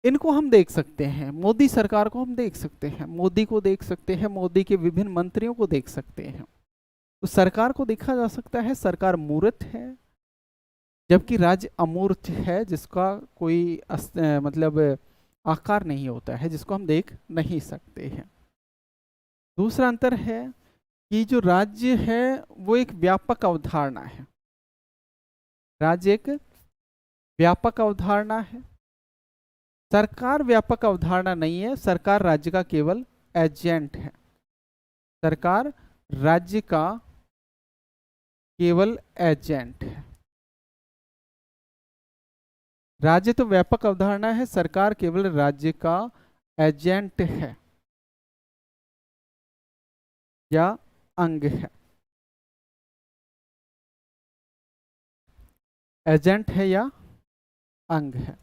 इनको हम देख सकते हैं, मोदी सरकार को हम देख सकते हैं, मोदी को देख सकते हैं, मोदी के विभिन्न मंत्रियों को देख सकते हैं। तो सरकार को देखा जा सकता है, सरकार मूर्त है। जबकि राज्य अमूर्त है, जिसका कोई मतलब आकार नहीं होता है, जिसको हम देख नहीं सकते हैं। दूसरा अंतर है कि जो राज्य है वो एक व्यापक अवधारणा है। राज्य एक व्यापक अवधारणा है, सरकार व्यापक अवधारणा नहीं है। सरकार राज्य का केवल एजेंट है, सरकार राज्य का केवल एजेंट है। राज्य तो व्यापक अवधारणा है, सरकार केवल राज्य का एजेंट है या अंग है। एजेंट है या अंग है।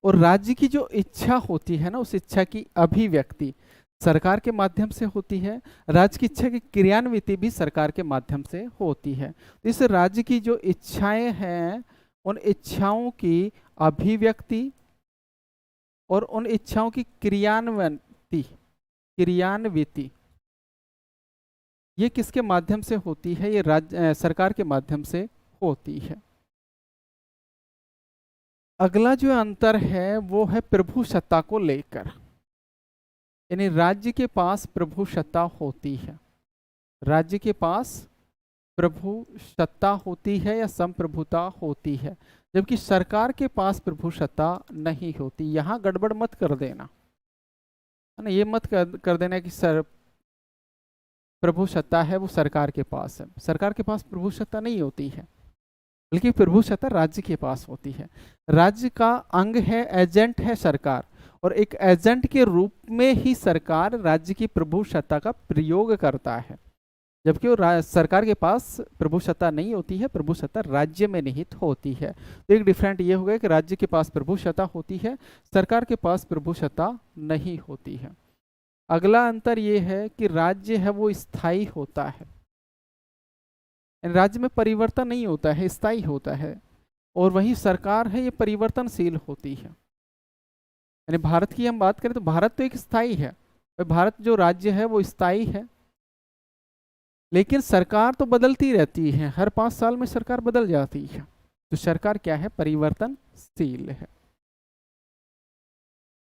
और राज्य की जो इच्छा होती है ना, उस इच्छा की अभिव्यक्ति सरकार के माध्यम से होती है, राज्य की इच्छा की क्रियान्विति भी सरकार के माध्यम से होती है। तो इस राज्य की जो इच्छाएं हैं, उन इच्छाओं की अभिव्यक्ति और उन इच्छाओं की क्रियान्विति ये किसके माध्यम से होती है? ये राज्य सरकार के माध्यम से होती है। अगला जो अंतर है वो है प्रभु सत्ता को लेकर, यानी राज्य के पास प्रभु सत्ता होती है, राज्य के पास प्रभु सत्ता होती है या संप्रभुता होती है, जबकि सरकार के पास प्रभु सत्ता नहीं होती। यहां गड़बड़ मत कर देना, है ना, ये मत कर देना कि सर प्रभु सत्ता है वो सरकार के पास है। सरकार के पास प्रभु सत्ता नहीं होती है, बल्कि प्रभु सत्ता राज्य के पास होती है। राज्य का अंग है, एजेंट है सरकार, और एक एजेंट के रूप में ही सरकार राज्य की प्रभु सत्ता का प्रयोग करता है। जबकि वो सरकार के पास प्रभु सत्ता नहीं होती है, प्रभु सत्ता राज्य में निहित होती है। तो एक डिफरेंट ये हो गया कि राज्य के पास प्रभु सत्ता होती है, सरकार के पास प्रभु सत्ता नहीं होती है। अगला अंतर ये है कि राज्य है वो स्थायी होता है, राज्य में परिवर्तन नहीं होता है, स्थायी होता है। और वही सरकार है ये परिवर्तनशील होती है। यानी भारत की हम बात करें तो भारत तो एक स्थायी है, भारत जो राज्य है वो स्थायी है, लेकिन सरकार तो बदलती रहती है, हर 5 साल में सरकार बदल जाती है। तो सरकार क्या है? परिवर्तनशील है।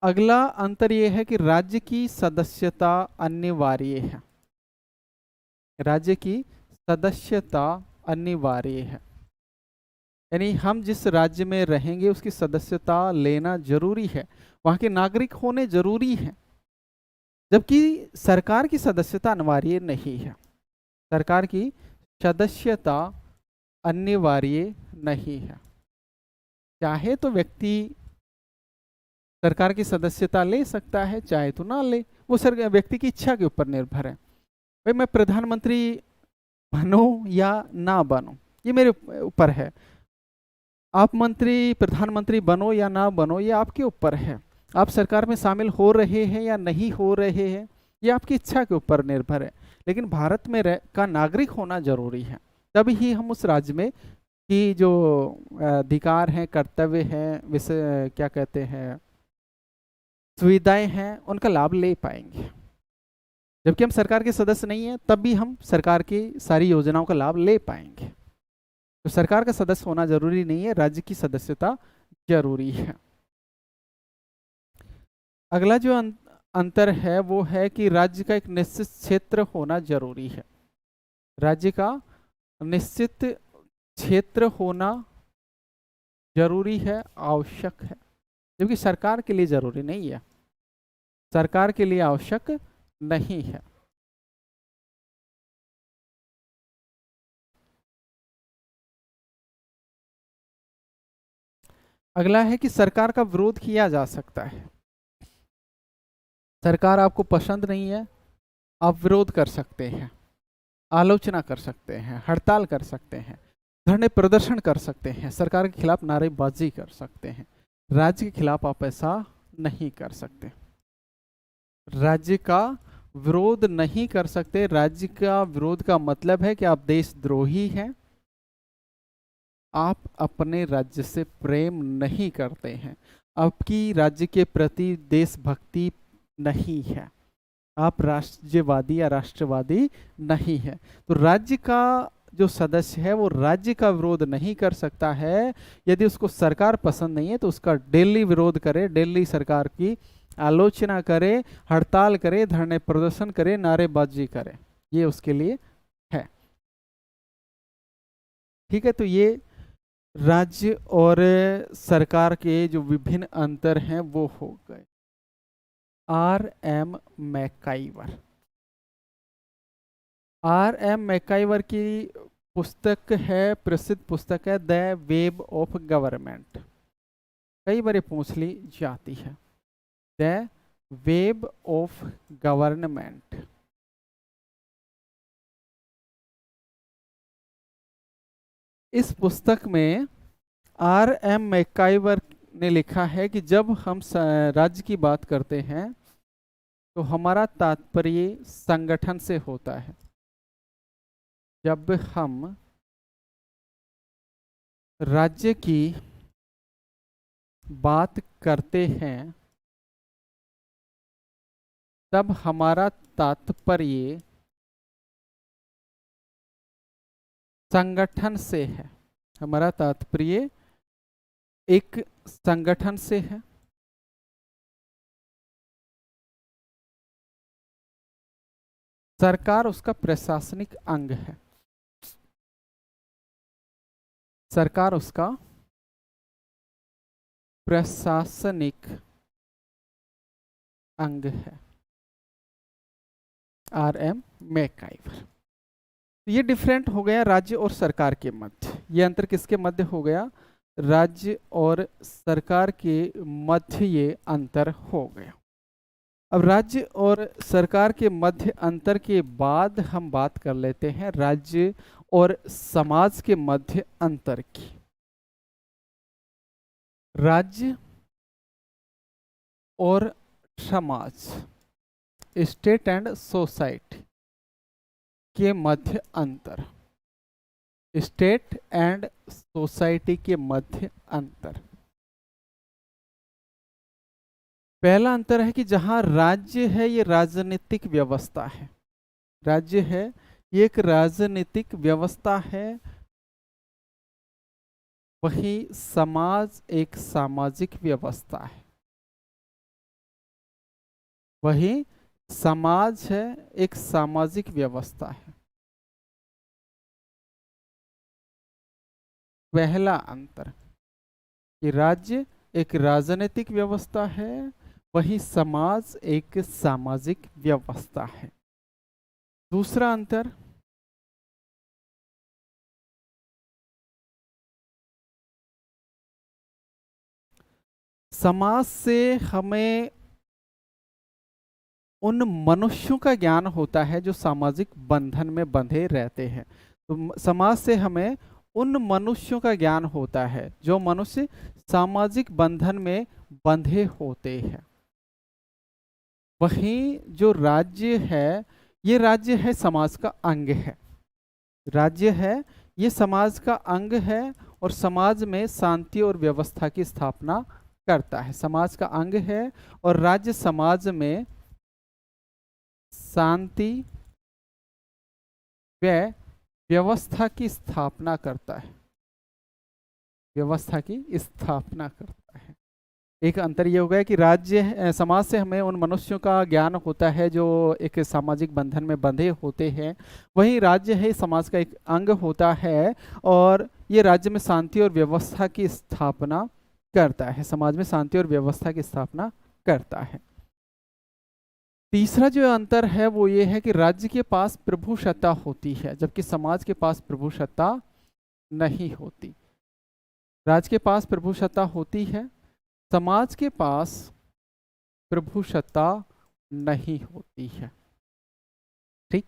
अगला अंतर यह है कि राज्य की सदस्यता अनिवार्य है, राज्य की सदस्यता अनिवार्य है, यानी हम जिस राज्य में रहेंगे उसकी सदस्यता लेना जरूरी है, वहां के नागरिक होने जरूरी है। जबकि सरकार की सदस्यता अनिवार्य नहीं है, सरकार की सदस्यता अनिवार्य नहीं है। चाहे तो व्यक्ति सरकार की सदस्यता ले सकता है, चाहे तो ना ले, वो व्यक्ति की इच्छा के ऊपर निर्भर है। भाई मैं प्रधानमंत्री बनूं या ना बनूं, ये मेरे ऊपर है। आप मंत्री प्रधानमंत्री बनो या ना बनो, ये आपके ऊपर है। आप सरकार में शामिल हो रहे हैं या नहीं हो रहे हैं, ये आपकी इच्छा के ऊपर निर्भर है। लेकिन भारत में का नागरिक होना जरूरी है, तभी ही हम उस राज्य में की जो अधिकार हैं, कर्तव्य हैं, विषय क्या कहते हैं, सुविधाएं हैं, उनका लाभ ले पाएंगे। जबकि हम सरकार के सदस्य नहीं हैं, तब भी हम सरकार की सारी योजनाओं का लाभ ले पाएंगे। तो सरकार का सदस्य होना जरूरी नहीं है, राज्य की सदस्यता जरूरी है। अगला जो अंतर है वो है कि राज्य का एक निश्चित क्षेत्र होना जरूरी है, राज्य का निश्चित क्षेत्र होना जरूरी है, आवश्यक है, जबकि सरकार के लिए जरूरी नहीं है, सरकार के लिए आवश्यक नहीं है। अगला है कि सरकार का विरोध किया जा सकता है, सरकार आपको पसंद नहीं है, आप विरोध कर सकते हैं, आलोचना कर सकते हैं, हड़ताल कर सकते हैं, धरने प्रदर्शन कर सकते हैं, सरकार के खिलाफ नारेबाजी कर सकते हैं। राज्य के खिलाफ आप ऐसा नहीं कर सकते, राज्य का विरोध नहीं कर सकते। राज्य का विरोध का मतलब है कि आप देशद्रोही हैं, आप अपने राज्य से प्रेम नहीं करते हैं, आपकी राज्य के प्रति देशभक्ति नहीं है, आप राज्यवादी या राष्ट्रवादी नहीं है। तो राज्य का जो सदस्य है वो राज्य का विरोध नहीं कर सकता है। यदि उसको सरकार पसंद नहीं है तो उसका डेली विरोध करे, डेली सरकार की आलोचना करे, हड़ताल करे, धरने प्रदर्शन करे, नारेबाजी करे, ये उसके लिए है। ठीक है, तो ये राज्य और सरकार के जो विभिन्न अंतर हैं वो हो गए। R.M. MacIver, R.M. मैकाइवर की पुस्तक है, प्रसिद्ध पुस्तक है द वेब ऑफ गवर्नमेंट। कई बार पूछ ली जाती है, द वेब ऑफ गवर्नमेंट। इस पुस्तक में R.M. मैकाइवर ने लिखा है कि जब हम राज्य की बात करते हैं तो हमारा तात्पर्य संगठन से होता है। जब हम राज्य की बात करते हैं तब हमारा तात्पर्य संगठन से है, हमारा तात्पर्य एक संगठन से है। सरकार उसका प्रशासनिक अंग है, सरकार उसका प्रशासनिक अंग है। R.M. मैकाइवर। ये डिफरेंट हो गया राज्य और सरकार के मध्य। ये अंतर किसके मध्य हो गया? राज्य और सरकार के मध्य ये अंतर हो गया। अब राज्य और सरकार के मध्य अंतर के बाद हम बात कर लेते हैं राज्य और समाज के मध्य अंतर की। राज्य और समाज, स्टेट एंड सोसाइटी के मध्य अंतर, स्टेट एंड सोसाइटी के मध्य अंतर। पहला अंतर है कि जहां राज्य है ये राजनीतिक व्यवस्था है, राज्य है ये एक राजनीतिक व्यवस्था है, वही समाज एक सामाजिक व्यवस्था है। वही समाज है एक सामाजिक व्यवस्था है। पहला अंतर कि राज्य एक राजनीतिक व्यवस्था है, वही समाज एक सामाजिक व्यवस्था है। दूसरा अंतर, समाज से हमें उन मनुष्यों का ज्ञान होता है जो सामाजिक बंधन में बंधे रहते हैं। तो समाज से हमें उन मनुष्यों का ज्ञान होता है जो मनुष्य सामाजिक बंधन में बंधे होते हैं। वहीं जो राज्य है, ये राज्य है समाज का अंग है, राज्य है ये समाज का अंग है और समाज में शांति और व्यवस्था की स्थापना करता है। समाज का अंग है और राज्य समाज में शांति व व्यवस्था की स्थापना करता है, व्यवस्था की स्थापना करता है। एक अंतर ये हो गया कि राज्य समाज से हमें उन मनुष्यों का ज्ञान होता है जो एक सामाजिक बंधन में बंधे होते हैं, वहीं राज्य है समाज का एक अंग होता है और ये राज्य में शांति और व्यवस्था की स्थापना करता है, समाज में शांति और व्यवस्था की स्थापना करता है। तीसरा जो अंतर है वो ये है कि राज्य के पास प्रभुसत्ता होती है जबकि समाज के पास प्रभुसत्ता नहीं होती। राज्य के पास प्रभुसत्ता होती है, समाज के पास प्रभुसत्ता नहीं होती है। ठीक,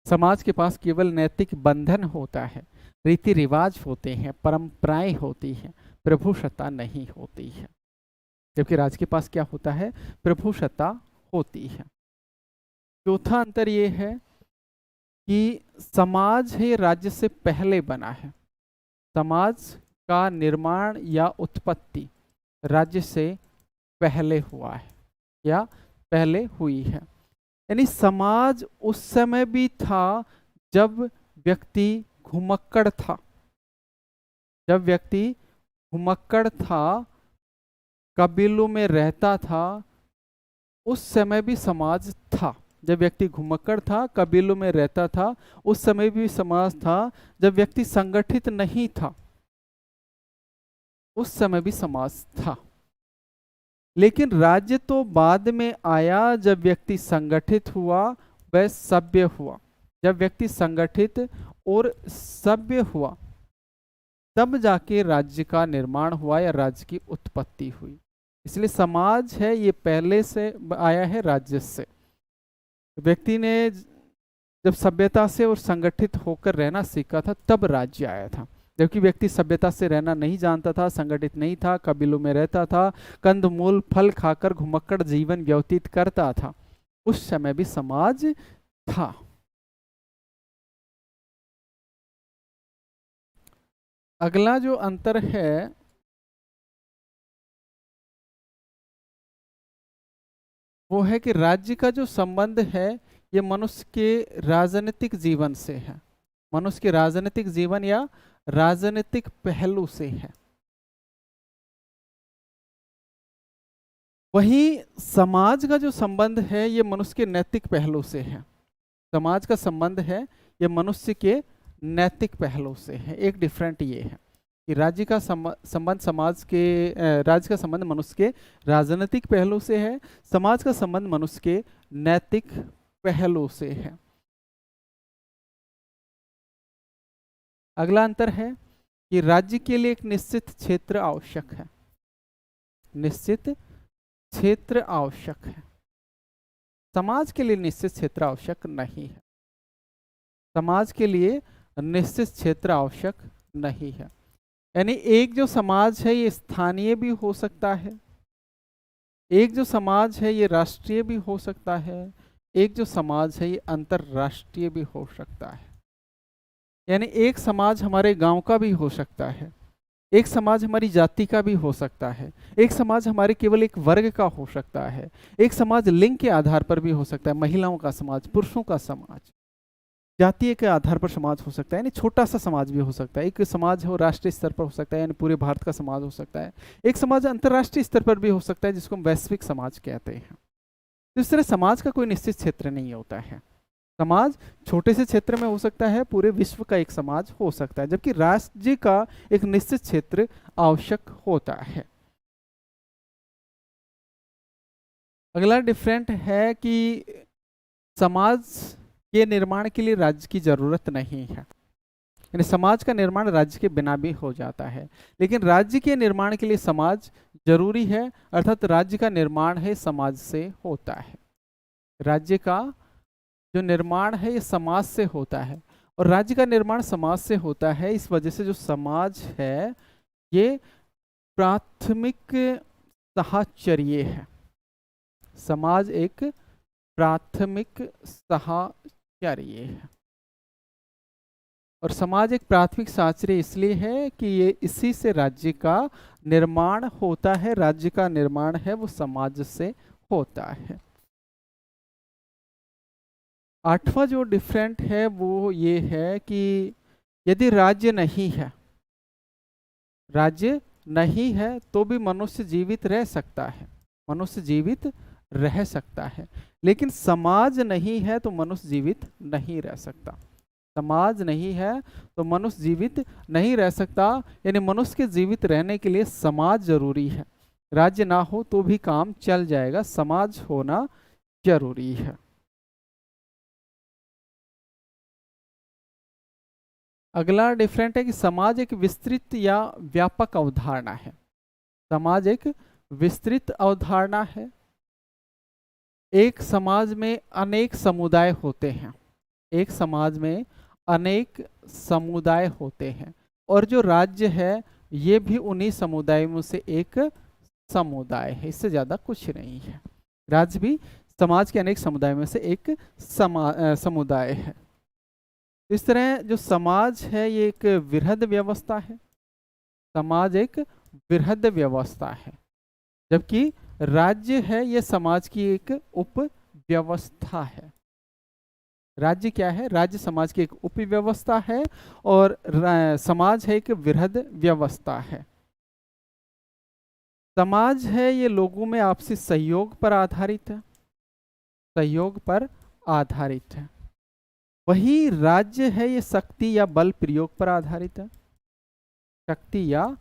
समाज के पास केवल नैतिक बंधन होता है, रीति रिवाज होते हैं, परंपराएं होती हैं, प्रभुसत्ता नहीं होती है। जबकि राज्य के पास क्या होता है? प्रभुसत्ता होती है। चौथा अंतर ये है कि समाज है राज्य से पहले बना है। समाज का निर्माण या उत्पत्ति राज्य से पहले हुआ है या पहले हुई है। यानी समाज उस समय भी था जब व्यक्ति घुमक्कड़ था। जब व्यक्ति घुमक्कड़ था, कबीलों में रहता था, उस समय भी समाज था। जब व्यक्ति घुमक्कड़ था, कबीलों में रहता था, उस समय भी समाज था। जब व्यक्ति संगठित नहीं था, उस समय भी समाज था। लेकिन राज्य तो बाद में आया। जब व्यक्ति संगठित हुआ, वह सभ्य हुआ। जब व्यक्ति संगठित और सभ्य हुआ, तब जाके राज्य का निर्माण हुआ या राज्य की उत्पत्ति हुई। इसलिए समाज है ये पहले से आया है राज्य से। व्यक्ति ने जब सभ्यता से और संगठित होकर रहना सीखा था, तब राज्य आया था। जबकि व्यक्ति सभ्यता से रहना नहीं जानता था, संगठित नहीं था, कबीलों में रहता था, कंदमूल फल खाकर घुमक्कड़ जीवन व्यतीत करता था, उस समय भी समाज था। अगला जो अंतर है वो है कि राज्य का जो संबंध है ये मनुष्य के राजनीतिक जीवन से है। मनुष्य के राजनीतिक जीवन या राजनीतिक पहलू से है। वहीं समाज का जो संबंध है ये मनुष्य के नैतिक पहलू से है। समाज का संबंध है ये मनुष्य के नैतिक पहलू से है। एक डिफरेंट ये है कि राज्य का संबंध समाज के राज्य का संबंध मनुष्य के राजनीतिक पहलू से है, समाज का संबंध मनुष्य के नैतिक पहलू से है। अगला अंतर है कि राज्य के लिए एक निश्चित क्षेत्र आवश्यक है। निश्चित क्षेत्र आवश्यक है। समाज के लिए निश्चित क्षेत्र आवश्यक नहीं है। समाज के लिए निश्चित क्षेत्र आवश्यक नहीं है। यानी एक जो समाज है ये स्थानीय भी हो सकता है, एक जो समाज है ये राष्ट्रीय भी हो सकता है, एक जो समाज है ये अंतरराष्ट्रीय भी हो सकता है। यानी एक समाज हमारे गांव का भी हो सकता है, एक समाज हमारी जाति का भी हो सकता है, एक समाज हमारे केवल एक वर्ग का हो सकता है, एक समाज लिंग के आधार पर भी हो सकता है, महिलाओं का समाज, पुरुषों का समाज, जातीय के आधार पर समाज हो सकता है। यानी छोटा सा समाज भी हो सकता है। एक समाज हो राष्ट्रीय स्तर पर हो सकता है, यानी पूरे भारत का समाज हो सकता है। एक समाज अंतर्राष्ट्रीय स्तर पर भी हो सकता है, जिसको हम वैश्विक समाज कहते हैं। इस तरह समाज का कोई निश्चित क्षेत्र नहीं होता है। समाज छोटे से क्षेत्र में हो सकता है, पूरे विश्व का एक समाज हो सकता है, जबकि राज्य का एक निश्चित क्षेत्र आवश्यक होता है। अगला डिफरेंट है कि समाज के निर्माण के लिए राज्य की जरूरत नहीं है। यानी समाज का निर्माण राज्य के बिना भी हो जाता है, लेकिन राज्य के निर्माण के लिए समाज जरूरी है। अर्थात राज्य का निर्माण है समाज से होता है। राज्य का जो निर्माण है ये समाज से होता है, और राज्य का निर्माण समाज से होता है। इस वजह से जो समाज है ये प्राथमिक साहचर्य है। समाज एक प्राथमिक साहचर्य है, और समाज एक प्राथमिक साहचर्य इसलिए है कि ये इसी से राज्य का निर्माण होता है। राज्य का निर्माण है वो समाज से होता है। आठवां जो डिफरेंट है वो ये है कि यदि राज्य नहीं है, राज्य नहीं है तो भी मनुष्य जीवित रह सकता है। मनुष्य जीवित रह सकता है, लेकिन समाज नहीं है तो मनुष्य जीवित नहीं रह सकता। समाज नहीं है तो मनुष्य जीवित नहीं रह सकता। यानी मनुष्य के जीवित रहने के लिए समाज जरूरी है। राज्य ना हो तो भी काम चल जाएगा, समाज होना जरूरी है। अगला डिफरेंट है कि समाज एक विस्तृत या व्यापक अवधारणा है। समाज एक विस्तृत अवधारणा है, एक समाज में अनेक समुदाय होते हैं, एक समाज में अनेक समुदाय होते हैं, और जो राज्य है ये भी उन्हीं समुदायों में से एक समुदाय है, इससे ज्यादा कुछ नहीं है। राज्य भी समाज के अनेक समुदायों में से एक समुदाय है। इस तरह जो समाज है ये एक वृहद व्यवस्था है, समाज एक वृहद व्यवस्था है, जबकि राज्य है ये समाज की एक उप व्यवस्था है। राज्य क्या है? राज्य समाज की एक उप व्यवस्था है, और समाज है एक वृहद व्यवस्था है। समाज है ये लोगों में आपसी सहयोग पर आधारित है, सहयोग पर आधारित है। वही राज्य है ये शक्ति या बल प्रयोग पर आधारित है, शक्ति या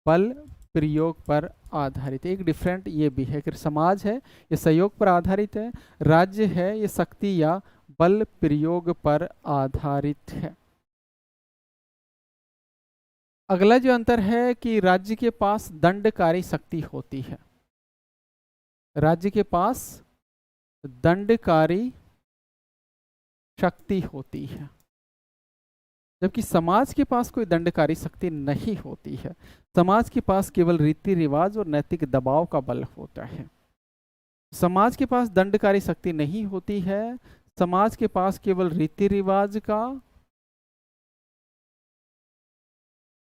बल प्रयोग पर आधारित। एक डिफरेंट ये भी है कि समाज है ये सहयोग पर आधारित है, राज्य है ये शक्ति या बल प्रयोग पर आधारित है। अगला जो अंतर है कि राज्य के पास दंडकारी शक्ति होती है, राज्य के पास दंडकारी शक्ति होती है, जबकि समाज के पास कोई दंडकारी शक्ति नहीं होती है। समाज के पास केवल रीति रिवाज और नैतिक दबाव का बल होता है। समाज के पास दंडकारी शक्ति नहीं होती है, समाज के पास केवल रीति रिवाज का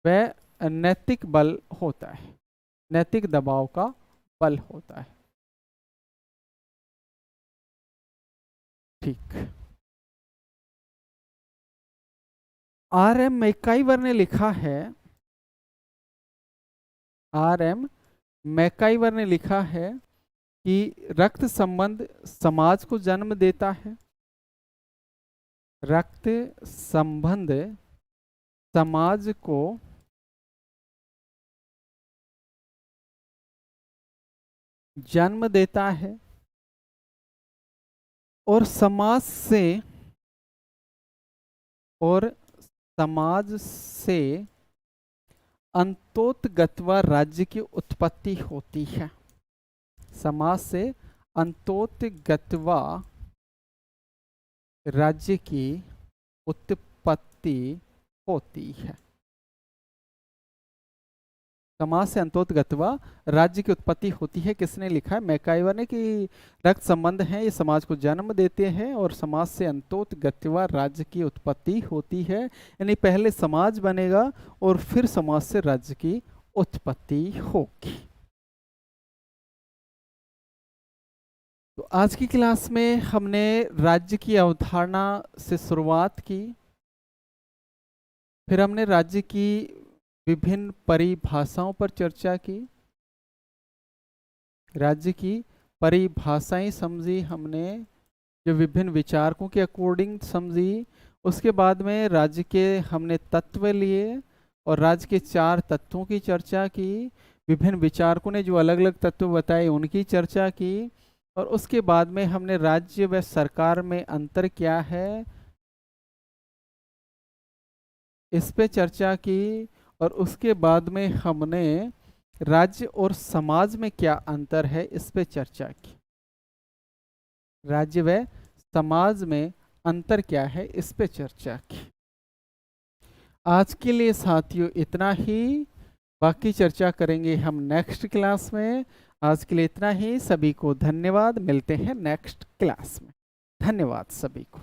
वह नैतिक बल होता है, नैतिक दबाव का बल होता है। ठीक। R.M. मैकाइवर ने लिखा है, R.M. मैकाइवर ने लिखा है कि रक्त संबंध समाज को जन्म देता है, रक्त संबंध समाज को जन्म देता है, और समाज से अंतोतगत्वा राज्य की उत्पत्ति होती है, समाज से अंतोतगत्वा राज्य की उत्पत्ति होती है। समाज से अंतोतगत्वा राज्य की उत्पत्ति होती है, किसने लिखा है? मैकाइवर ने, कि रक्त संबंध हैं ये समाज को जन्म देते हैं और समाज से अंतोतगत्वा राज्य की उत्पत्ति होती है, यानी पहले समाज बनेगा और फिर समाज से राज्य की उत्पत्ति होगी। तो आज की क्लास में हमने राज्य की अवधारणा से शुरुआत की, फिर हमने राज्य की विभिन्न परिभाषाओं पर चर्चा की, राज्य की परिभाषाएं समझी हमने, जो विभिन्न विचारकों के अकॉर्डिंग समझी। उसके बाद में राज्य के हमने तत्व लिए और राज्य के 4 तत्वों की चर्चा की, विभिन्न विचारकों ने जो अलग अलग तत्व बताए उनकी चर्चा की, और उसके बाद में हमने राज्य व सरकार में अंतर क्या है इस पे चर्चा की, और उसके बाद में हमने राज्य और समाज में क्या अंतर है इस पे चर्चा की। राज्य व समाज में अंतर क्या है इस पे चर्चा की। आज के लिए साथियों इतना ही, बाकी चर्चा करेंगे हम नेक्स्ट क्लास में। आज के लिए इतना ही, सभी को धन्यवाद, मिलते हैं नेक्स्ट क्लास में। धन्यवाद सभी को।